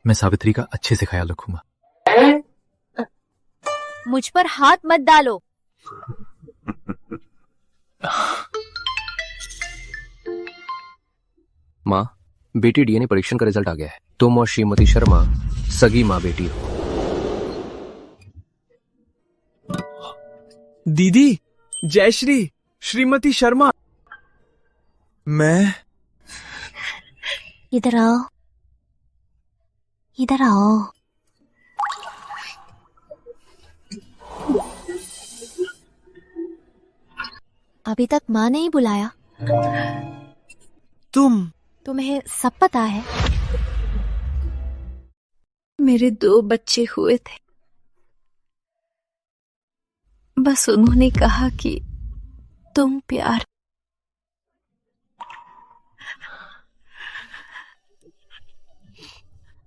मैं सावित्री का अच्छे से ख्याल रखूंगा।
मुझ पर हाथ मत डालो।
माँ, बेटी डीएनए परीक्षण का रिजल्ट आ गया है। तुम और श्रीमती शर्मा सगी माँ बेटी हो।
दीदी, जयश्री, श्रीमती शर्मा, मैं
इधर आओ, इधर आओ। अभी तक माँ नहीं बुलाया।
तुम्हें सब पता है?
मेरे 2 बच्चे हुए थे, बस उन्होंने कहा कि तुम प्यार।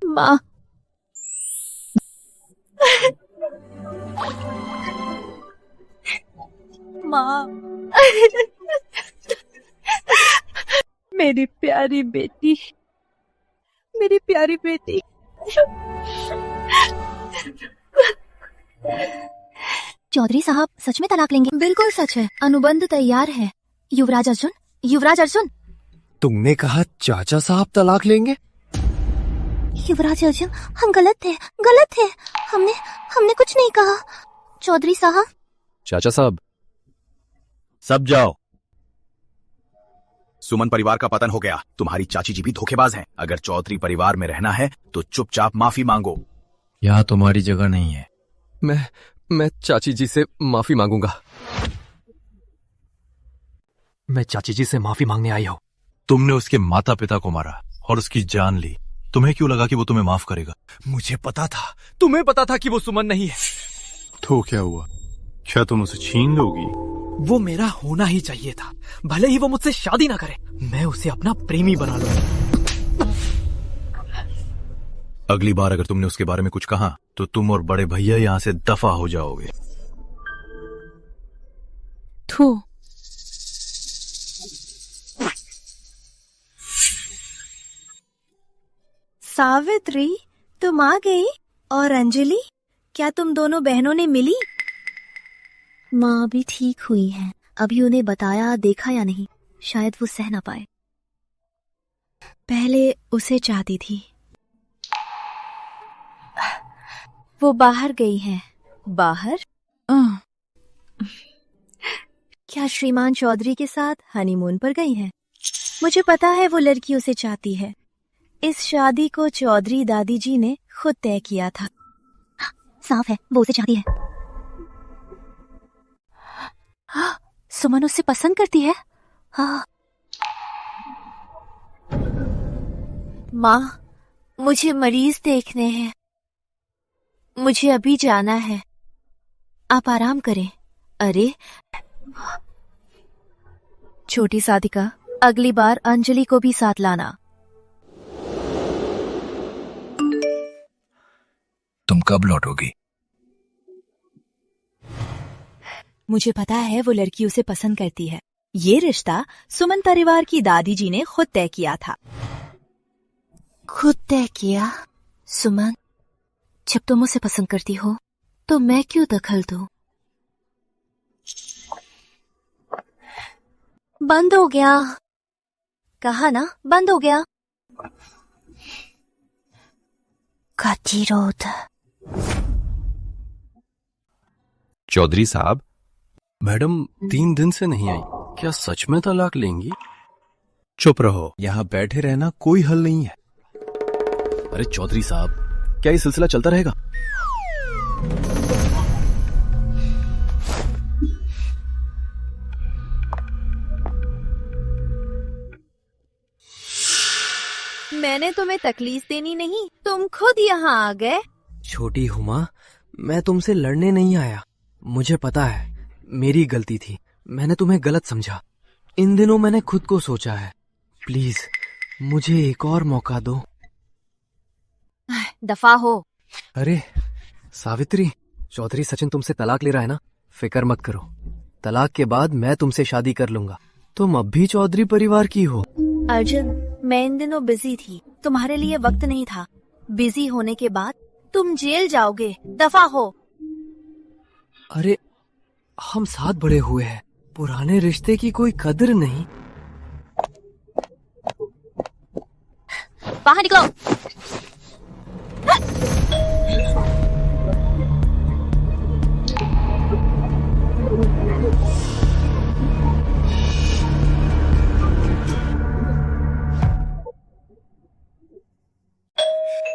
माँ,
माँ,
मेरी प्यारी बेटी, मेरी प्यारी बेटी।
चौधरी साहब सच में तलाक लेंगे?
बिल्कुल सच है, अनुबंध तैयार है। युवराज अर्जुन, युवराज अर्जुन।
तुमने कहा चाचा साहब तलाक लेंगे?
युवराज अर्जुन, हम गलत थे, गलत थे। हमने कुछ नहीं कहा। चौधरी साहब।
चाचा साहब,
सब जाओ। सुमन परिवार का पतन हो गया। तुम्हारी चाची जी भी धोखेबाज हैं। अगर चौधरी परिवार में रहना है तो चुपचाप माफी मांगो।
यहाँ तुम्हारी जगह नहीं है।
मैं चाची जी से माफी मांगूंगा।
मैं चाची जी से माफी मांगने आई हूँ।
तुमने उसके माता पिता को मारा और उसकी जान ली। तुम्हें क्यों लगा कि वो तुम्हें माफ करेगा?
मुझे पता था, तुम्हें पता था कि वो सुमन नहीं है।
तो क्या हुआ? क्या तुम उसे छीन लोगी?
वो मेरा होना ही चाहिए था, भले ही वो मुझसे शादी ना करे। मैं उसे अपना प्रेमी बना लूंगा।
अगली बार अगर तुमने उसके बारे में कुछ कहा तो तुम और बड़े भैया यहां से दफा हो जाओगे।
थू।
सावित्री, तुम आ गई। और अंजलि, क्या तुम दोनों बहनों ने मिली?
माँ भी ठीक हुई है। अभी उन्हें बताया देखा या नहीं, शायद वो सह ना पाए।
पहले उसे चाहती थी। वो बाहर गई है। बाहर? क्या श्रीमान चौधरी के साथ हनीमून पर गई है? मुझे पता है वो लड़की उसे चाहती है। इस शादी को चौधरी दादी जी ने खुद तय किया था।
साफ है वो उसे चाहती है। सुमन उससे पसंद करती है। हाँ।
माँ, मुझे मरीज देखने हैं। मुझे अभी जाना है। आप आराम करें। अरे छोटी सादिका, अगली बार अंजलि को भी साथ लाना।
तुम कब लौटोगी?
मुझे पता है वो लड़की उसे पसंद करती है। ये रिश्ता सुमन परिवार की दादी जी ने खुद तय किया था।
खुद तय किया? सुमन, जब तुम उसे पसंद करती हो तो मैं क्यों दखल दूं?
बंद हो गया। कहा ना, बंद हो गया।
गतिरोध।
चौधरी साहब, मैडम 3 दिन से नहीं आई। क्या सच में तलाक लेंगी?
चुप रहो, यहां बैठे रहना कोई हल नहीं है।
अरे चौधरी साहब, क्या ये सिलसिला चलता रहेगा?
मैंने तुम्हें तकलीफ देनी नहीं, तुम खुद यहाँ आ गए।
छोटी हुमा, मैं तुमसे लड़ने नहीं आया। मुझे पता है मेरी गलती थी, मैंने तुम्हें गलत समझा। इन दिनों मैंने खुद को सोचा है। प्लीज मुझे एक और मौका दो।
दफा हो।
अरे सावित्री, चौधरी सचिन तुमसे तलाक ले रहा है ना? फिक्र मत करो, तलाक के बाद मैं तुमसे शादी कर लूंगा। तुम अब भी चौधरी परिवार की हो।
अर्जुन, मैं इन दिनों बिजी थी, तुम्हारे लिए वक्त नहीं था। बिजी होने के बाद तुम जेल जाओगे। दफा हो।
अरे हम साथ बड़े हुए हैं, पुराने रिश्ते की कोई कदर नहीं।
बाहर निकलो।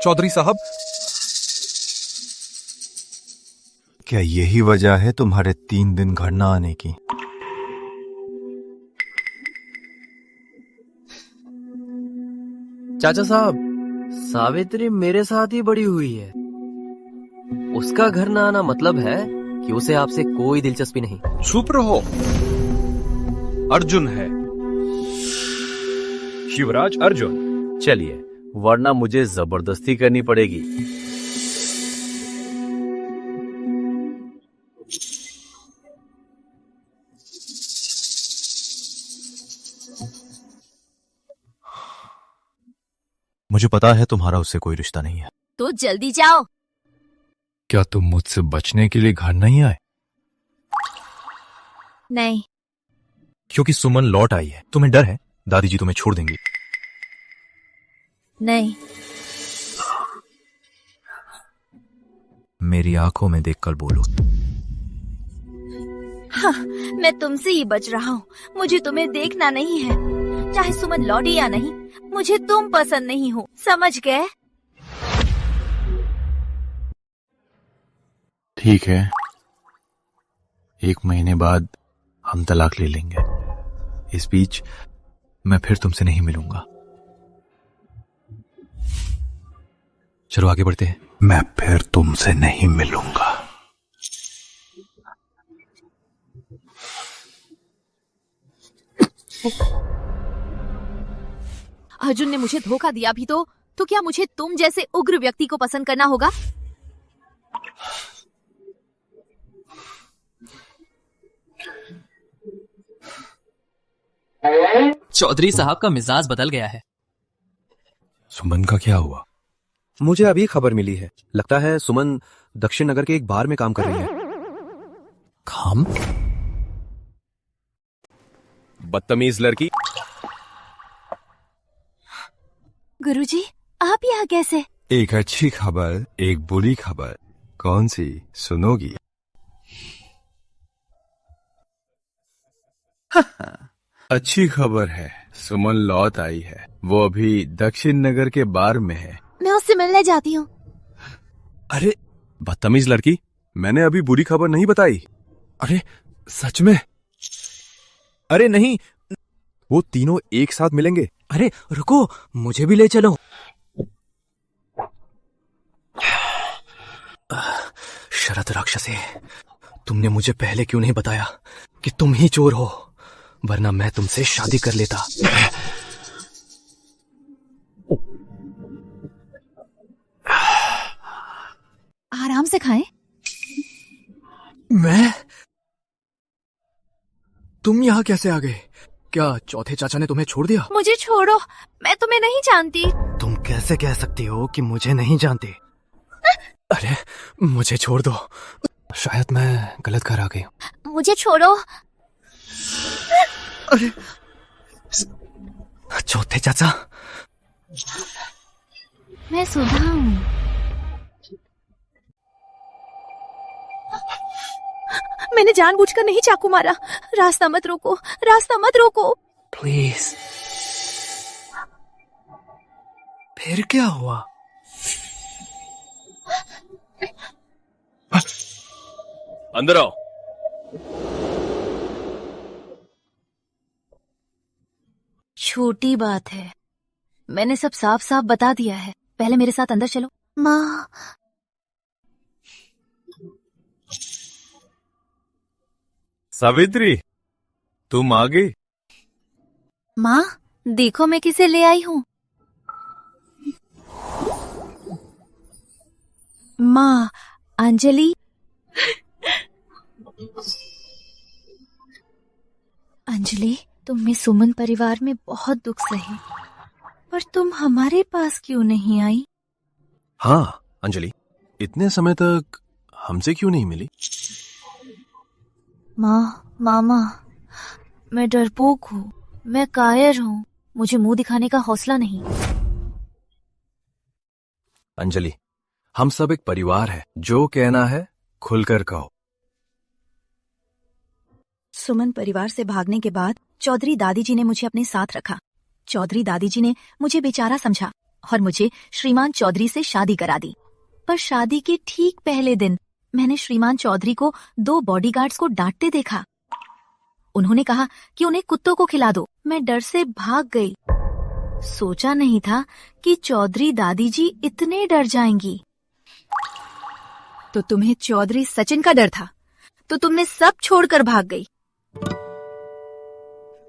चौधरी साहब, क्या यही वजह है तुम्हारे 3 दिन घर न आने की?
चाचा साहब, सावित्री मेरे साथ ही बड़ी हुई है। उसका घर न आना मतलब है कि उसे आपसे कोई दिलचस्पी नहीं।
चुप रहो। अर्जुन है।
शिवराज अर्जुन। चलिए, वरना मुझे जबरदस्ती करनी पड़ेगी।
मुझे पता है तुम्हारा उससे कोई रिश्ता नहीं है।
तो जल्दी जाओ।
क्या तुम मुझसे बचने के लिए घर नहीं आए?
नहीं।
क्योंकि सुमन लौट आई है, तुम्हें डर है दादी जी तुम्हें छोड़ देंगी?
नहीं।
मेरी आंखों में देखकर बोलो।
हाँ, मैं तुमसे ही बच रहा हूँ। मुझे तुम्हें देखना नहीं है, चाहे सुमन लौटी या नहीं। मुझे तुम पसंद नहीं हो, समझ गए?
ठीक है, 1 महीने बाद हम तलाक ले लेंगे।
इस बीच मैं फिर तुमसे नहीं मिलूंगा।
चलो आगे बढ़ते हैं।
मैं फिर तुमसे नहीं मिलूंगा।
अर्जुन ने मुझे धोखा दिया भी तो क्या मुझे तुम जैसे उग्र व्यक्ति को पसंद करना होगा?
चौधरी साहब का मिजाज बदल गया है।
सुमन का क्या हुआ?
मुझे अभी खबर मिली है, लगता है सुमन दक्षिण नगर के एक बार में काम कर रही है।
काम?
बदतमीज लड़की।
गुरुजी, आप यहाँ कैसे?
एक अच्छी खबर, एक बुरी खबर, कौन सी सुनोगी? अच्छी खबर है, सुमन लौट आई है। वो अभी दक्षिण नगर के बार में है।
मैं उससे मिलने जाती हूँ।
अरे बदतमीज लड़की, मैंने अभी बुरी खबर नहीं बताई।
अरे सच में? अरे नहीं, वो तीनों एक साथ मिलेंगे।
अरे रुको, मुझे भी ले चलो।
शरद राक्षसी, तुमने मुझे पहले क्यों नहीं बताया कि तुम ही चोर हो, वरना मैं तुमसे शादी कर लेता।
आराम से खाएं।
मैं? तुम यहाँ कैसे आ गए? क्या चौथे चाचा ने तुम्हें छोड़ दिया?
मुझे छोड़ो, मैं तुम्हें नहीं जानती।
तुम कैसे कह सकती हो कि मुझे नहीं जानती? अरे मुझे छोड़ दो, शायद मैं गलत घर आ गई हूँ।
मुझे छोड़ो।
अरे चौथे चाचा।
मैं सुधा हूँ। मैंने जानबूझकर नहीं चाकू मारा। रास्ता मत रोको, रास्ता मत रोको।
प्लीज। फिर क्या हुआ?
अंदर आओ।
छोटी बात है, मैंने सब साफ साफ बता दिया है। पहले मेरे साथ अंदर चलो।
माँ,
सावित्री, तुम आ गई?
माँ, देखो मैं किसे ले आई हूँ। माँ, अंजलि। अंजलि, तुमने सुमन परिवार में बहुत दुख सहे, पर तुम हमारे पास क्यों नहीं आई?
हाँ अंजलि, इतने समय तक हमसे क्यों नहीं मिली?
माँ, मामा, मैं डरपोक हूँ, मैं कायर हूँ, मुझे मुंह दिखाने का हौसला नहीं।
अंजलि, हम सब एक परिवार है, जो कहना है खुलकर कहो।
सुमन परिवार से भागने के बाद चौधरी दादी जी ने मुझे अपने साथ रखा। चौधरी दादी जी ने मुझे बेचारा समझा और मुझे श्रीमान चौधरी से शादी करा दी। पर शादी के ठीक पहले दिन मैंने श्रीमान चौधरी को 2 बॉडीगार्ड्स को डांटते देखा। उन्होंने कहा कि उन्हें कुत्तों को खिला दो। मैं डर से भाग गई। सोचा नहीं था कि चौधरी दादी जी इतने डर जाएंगी। तो तुम्हें चौधरी सचिन का डर था, तो तुमने सब छोड़कर भाग गई।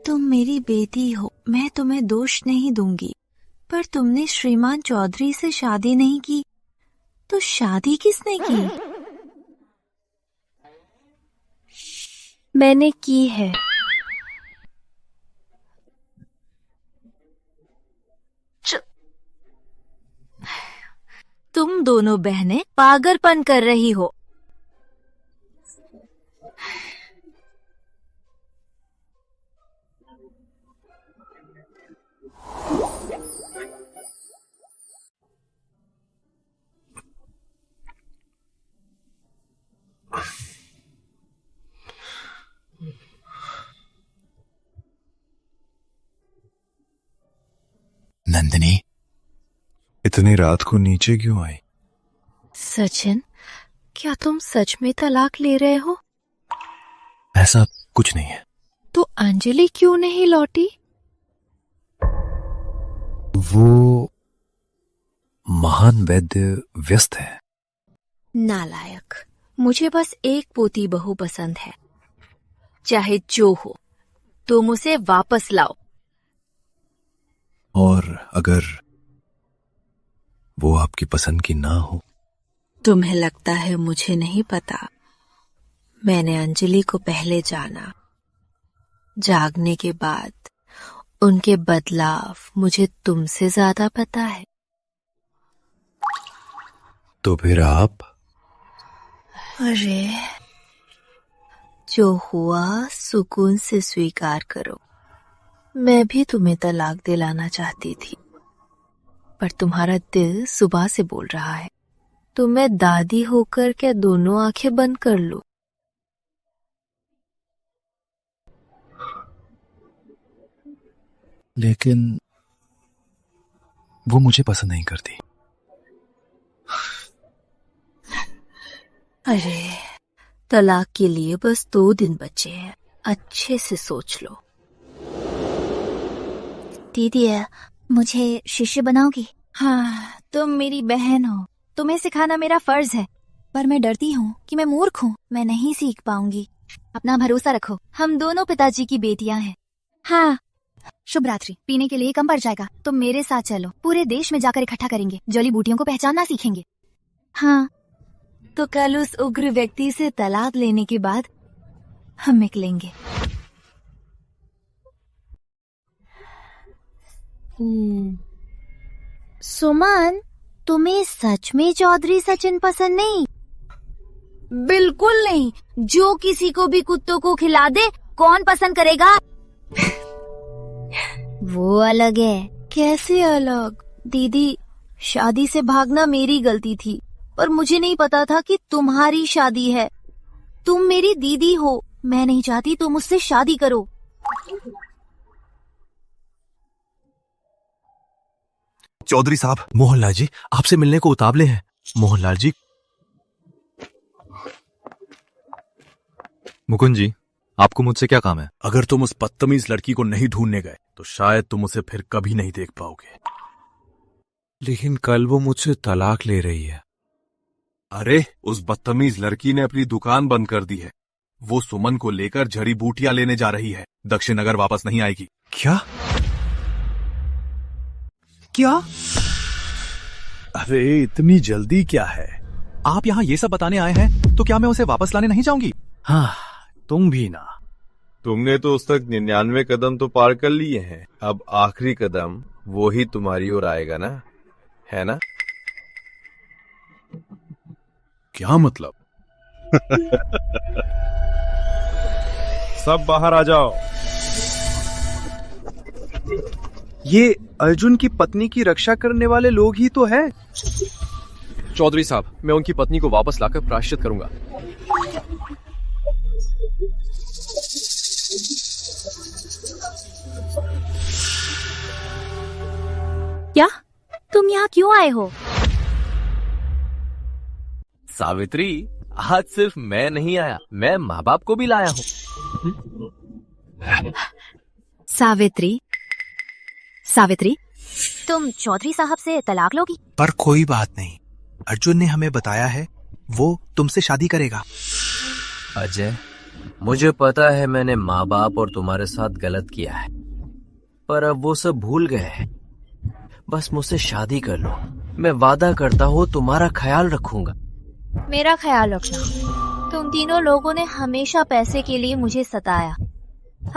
तुम मेरी बेटी हो, मैं तुम्हें दोष नहीं दूंगी, पर तुमने श्रीमान चौधरी से शादी नहीं की, तो शादी किसने की? मैंने की है। तुम दोनों बहनें पागलपन कर रही हो।
नंदिनी, इतनी रात को नीचे क्यों आई?
सचिन, क्या तुम सच में तलाक ले रहे हो?
ऐसा कुछ नहीं है।
तो
अंजलि क्यों नहीं लौटी?
वो महान वैद्य व्यस्त है।
नालायक, मुझे बस एक पोती बहू पसंद है। चाहे जो हो, तुम उसे वापस लाओ।
और अगर वो आपकी पसंद की ना हो?
तुम्हें लगता है मुझे नहीं पता? मैंने अंजलि को पहले जाना। जागने के बाद उनके बदलाव मुझे तुमसे ज्यादा पता है।
तो फिर आप?
अरे, जो हुआ सुकून से स्वीकार करो। मैं भी तुम्हें तलाक दिलाना चाहती थी, पर तुम्हारा दिल सुबह से बोल रहा है तो मैं दादी होकर क्या दोनों आंखें बंद कर लूं?
लेकिन वो मुझे पसंद नहीं करती।
अरे, तलाक के लिए बस 2 दिन बचे हैं, अच्छे से सोच लो।
दीदी, मुझे शिष्य बनाओगी?
हाँ, तुम मेरी बहन हो, तुम्हें सिखाना मेरा फर्ज है।
पर मैं डरती हूँ कि मैं मूर्ख हूँ, मैं नहीं सीख पाऊंगी। अपना भरोसा रखो, हम दोनों पिताजी की बेटियां हैं।
हाँ।
शुभ रात्रि। पीने के लिए कम पड़ जाएगा, तुम मेरे साथ चलो। पूरे देश में जाकर इकट्ठा करेंगे, जड़ी बूटियों को पहचानना सीखेंगे।
हाँ।
तो कल उस उग्र व्यक्ति से तलाक लेने के बाद हम निकलेंगे।
सुमन, तुम्हें सच में चौधरी सचिन पसंद नहीं?
बिल्कुल नहीं। जो किसी को भी कुत्तों को खिला दे, कौन पसंद करेगा?
वो अलग है।
कैसे अलग? दीदी, शादी से भागना मेरी गलती थी, पर मुझे नहीं पता था कि तुम्हारी शादी है। तुम मेरी दीदी हो, मैं नहीं चाहती तुम मुझसे शादी करो।
चौधरी साहब, मोहनलाल जी आपसे मिलने को उतावले हैं। मोहनलाल जी।
मुकुंद जी, आपको मुझसे क्या काम है?
अगर तुम उस बदतमीज लड़की को नहीं ढूंढने गए तो शायद तुम उसे फिर कभी नहीं देख पाओगे।
लेकिन कल वो मुझसे तलाक ले रही है।
अरे, उस बदतमीज लड़की ने अपनी दुकान बंद कर दी है। वो सुमन को लेकर जड़ी बूटियां लेने जा रही है। दक्षिण नगर वापस नहीं आएगी।
क्या?
क्या? अरे, इतनी जल्दी क्या है?
आप यहाँ ये सब बताने आए हैं तो क्या मैं उसे वापस लाने नहीं जाऊंगी?
हाँ, तुम भी ना।
तुमने तो उस तक 99 कदम तो पार कर लिए हैं। अब आखिरी कदम वो ही तुम्हारी ओर आएगा ना, है ना?
क्या मतलब?
सब बाहर आ जाओ।
ये अर्जुन की पत्नी की रक्षा करने वाले लोग ही तो हैं।
चौधरी साहब, मैं उनकी पत्नी को वापस लाकर प्रायश्चित करूंगा।
क्या? तुम यहाँ क्यों आए हो?
सावित्री, आज सिर्फ मैं नहीं आया, मैं माँ बाप को भी लाया हूँ।
सावित्री, सावित्री, तुम चौधरी साहब से तलाक लोगी?
पर कोई बात नहीं, अर्जुन ने हमें बताया है वो तुमसे शादी करेगा।
अजय, मुझे पता है मैंने माँ बाप और तुम्हारे साथ गलत किया है, पर अब वो सब भूल गए हैं। बस मुझसे शादी कर लो, मैं वादा करता हूँ तुम्हारा ख्याल रखूंगा।
मेरा ख्याल रखना। तुम तीनों लोगों ने हमेशा पैसे के लिए मुझे सताया।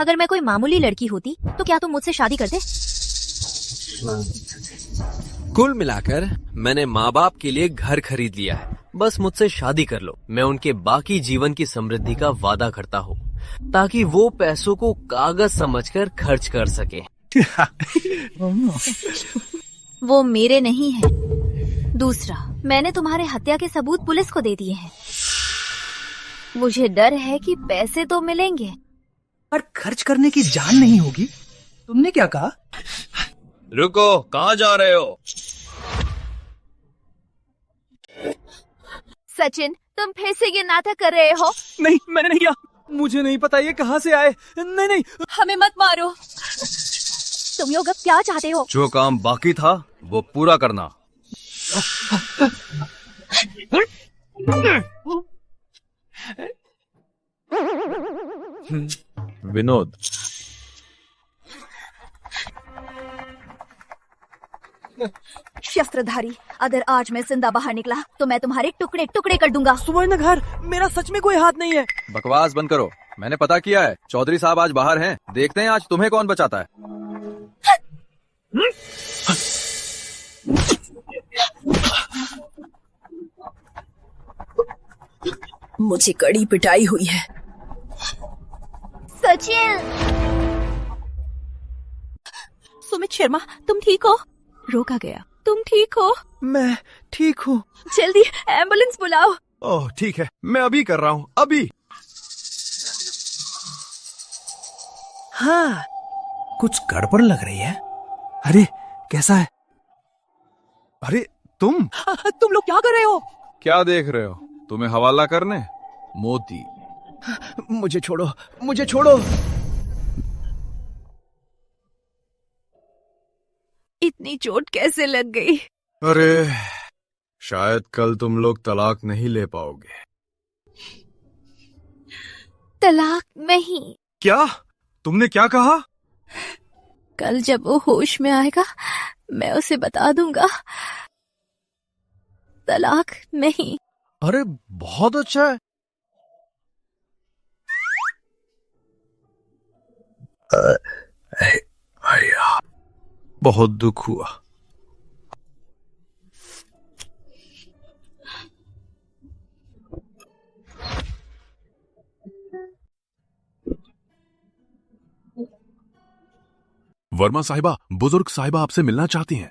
अगर मैं कोई मामूली लड़की होती तो क्या तुम मुझसे शादी करते?
कुल मिलाकर मैंने माँ बाप के लिए घर खरीद लिया है। बस मुझसे शादी कर लो, मैं उनके बाकी जीवन की समृद्धि का वादा करता हूँ, ताकि वो पैसों को कागज समझकर खर्च कर सके।
वो मेरे नहीं है। दूसरा, मैंने तुम्हारे हत्या के सबूत पुलिस को दे दिए हैं। मुझे डर है कि पैसे तो मिलेंगे
पर खर्च करने की जान नहीं होगी। तुमने क्या कहा?
रुको, कहाँ जा रहे हो?
सचिन, तुम फिर से ये नाटक कर रहे हो?
नहीं, मैंने नहीं किया। मुझे नहीं पता ये कहाँ से आए। नहीं नहीं,
हमें मत मारो। तुम लोग अब क्या चाहते हो?
जो काम बाकी था वो पूरा करना।
विनोद,
शस्त्रधारी, अगर आज मैं जिंदा बाहर निकला तो मैं तुम्हारे टुकड़े टुकड़े कर दूंगा।
सुवर्णघर, मेरा सच में कोई हाथ नहीं है।
बकवास बंद करो, मैंने पता किया है। चौधरी साहब आज बाहर हैं, देखते हैं आज तुम्हें कौन बचाता है।
मुझे कड़ी पिटाई हुई है।
सचिन!
सुमित शर्मा, तुम ठीक हो? रोका गया। तुम ठीक हो?
मैं ठीक हूँ।
जल्दी एम्बुलेंस बुलाओ।
ओह ठीक है, मैं अभी कर रहा हूँ, अभी।
हाँ, कुछ गड़बड़ लग रही है। अरे कैसा है?
अरे तुम
लोग क्या कर रहे हो?
क्या देख रहे हो? तुम्हें हवाला करने? मोती।
मुझे छोड़ो, मुझे छोड़ो।
इतनी चोट कैसे लग गई?
अरे शायद कल तुम लोग तलाक नहीं ले पाओगे।
तलाक नहीं।
क्या? तुमने क्या कहा?
कल जब वो होश में आएगा मैं उसे बता दूंगा। तलाक नहीं।
अरे बहुत अच्छा है। बहुत दुख हुआ।
वर्मा साहिबा, बुजुर्ग साहिबा आपसे मिलना चाहती हैं।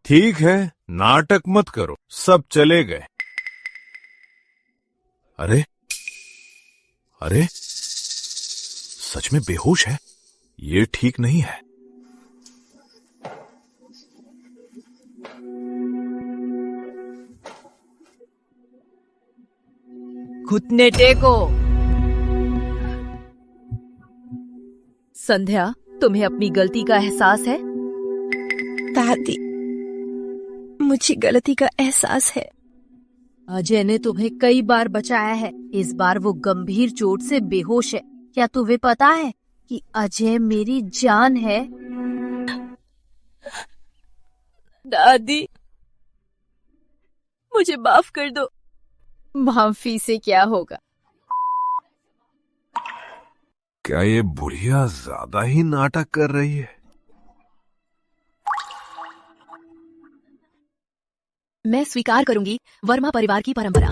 ठीक है, नाटक मत करो, सब चले गए।
अरे अरे, सच में बेहोश है? ये ठीक नहीं है।
घुटने टेको। संध्या, तुम्हें अपनी गलती का एहसास है?
दादी, मुझे गलती का एहसास है।
अजय ने तुम्हें कई बार बचाया है। इस बार वो गंभीर चोट से बेहोश है। क्या तुम्हें पता है कि अजय मेरी जान है?
दादी, मुझे माफ कर दो।
माफी से क्या होगा?
क्या ये बुढ़िया ज्यादा ही नाटक कर रही है?
मैं स्वीकार करूंगी वर्मा परिवार की परंपरा।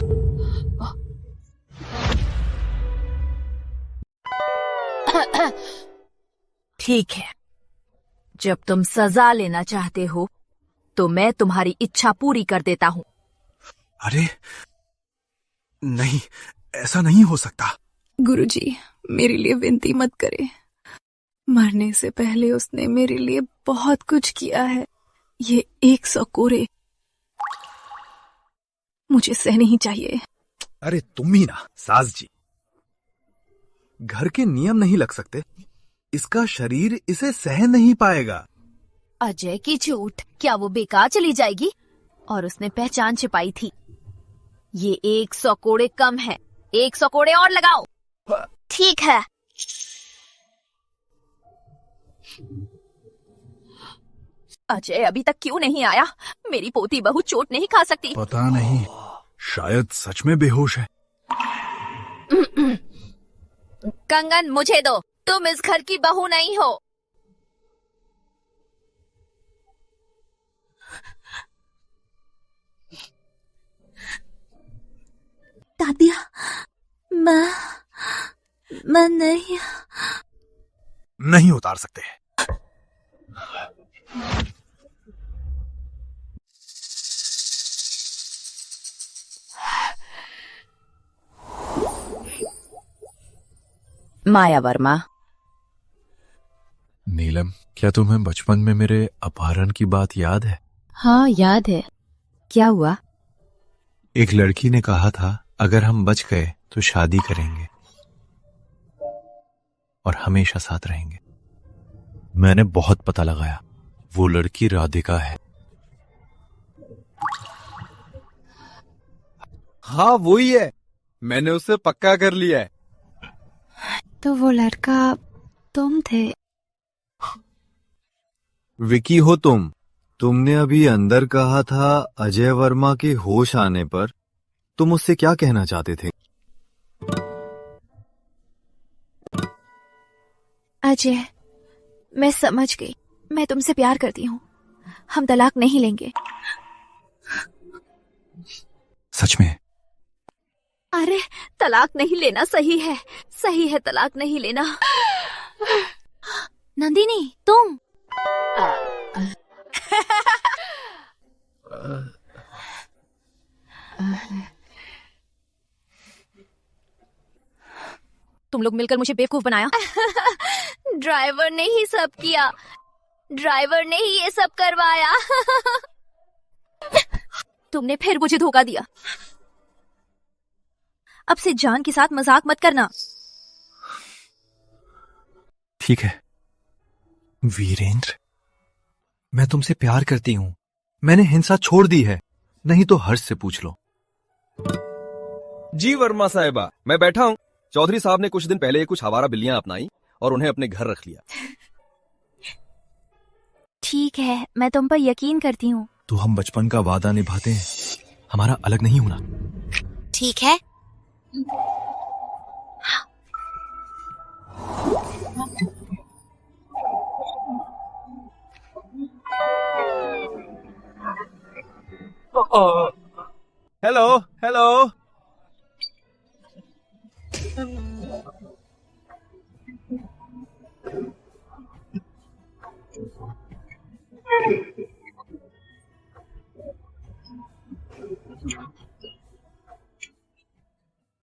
ठीक है, जब तुम सजा लेना चाहते हो तो मैं तुम्हारी इच्छा पूरी कर देता हूँ।
अरे नहीं, ऐसा नहीं हो सकता।
गुरुजी, मेरे लिए विनती मत करें। मरने से पहले उसने मेरे लिए बहुत कुछ किया है। ये 100 कोरे मुझे सहने ही चाहिए।
अरे तुम ही ना सास जी, घर के नियम नहीं लग सकते। इसका शरीर इसे सह नहीं पाएगा।
अजय की झूठ क्या वो बेकार चली जाएगी? और उसने पहचान छिपाई थी। ये 100 कोड़े कम है। 100 कोड़े और लगाओ।
ठीक है।
अजय अभी तक क्यों नहीं आया? मेरी पोती बहू चोट नहीं खा सकती।
पता नहीं, शायद सच में बेहोश है।
कंगन मुझे दो, तुम इस घर की बहू नहीं हो।
दादिया, मैं
नहीं उतार सकते।
माया वर्मा।
नीलम, क्या तुम्हें बचपन में मेरे अपहरण की बात याद है?
हाँ याद है। क्या हुआ?
एक लड़की ने कहा था अगर हम बच गए तो शादी करेंगे और हमेशा साथ रहेंगे। मैंने बहुत पता लगाया, वो लड़की राधिका है।
हाँ वही है, मैंने उसे पक्का कर लिया है।
तो वो लड़का तुम थे?
विकी हो तुम। तुमने अभी अंदर कहा था अजय वर्मा के होश आने पर तुम उससे क्या कहना चाहते थे?
अजय, मैं समझ गई। मैं तुमसे प्यार करती हूँ। हम तलाक नहीं लेंगे।
सच में?
अरे तलाक नहीं लेना सही है, सही है तलाक नहीं लेना।
नंदिनी, तुम?
तुम लोग मिलकर मुझे बेवकूफ बनाया।
ड्राइवर ने ही सब किया, ड्राइवर ने ही ये सब करवाया।
तुमने फिर मुझे धोखा दिया। अब से जान के साथ मजाक मत करना।
ठीक है वीरेंद्र, मैं तुमसे प्यार करती हूं। मैंने हिंसा छोड़ दी है, नहीं तो हर्ष से पूछ लो।
जी वर्मा साहिबा, मैं बैठा हूँ। चौधरी साहब ने कुछ दिन पहले कुछ आवारा बिल्लियां अपनाई और उन्हें अपने घर रख लिया।
ठीक है, मैं तुम पर यकीन करती हूँ।
तो हम बचपन का वादा निभाते हैं, हमारा अलग नहीं होना।
ठीक है।
Hello hello.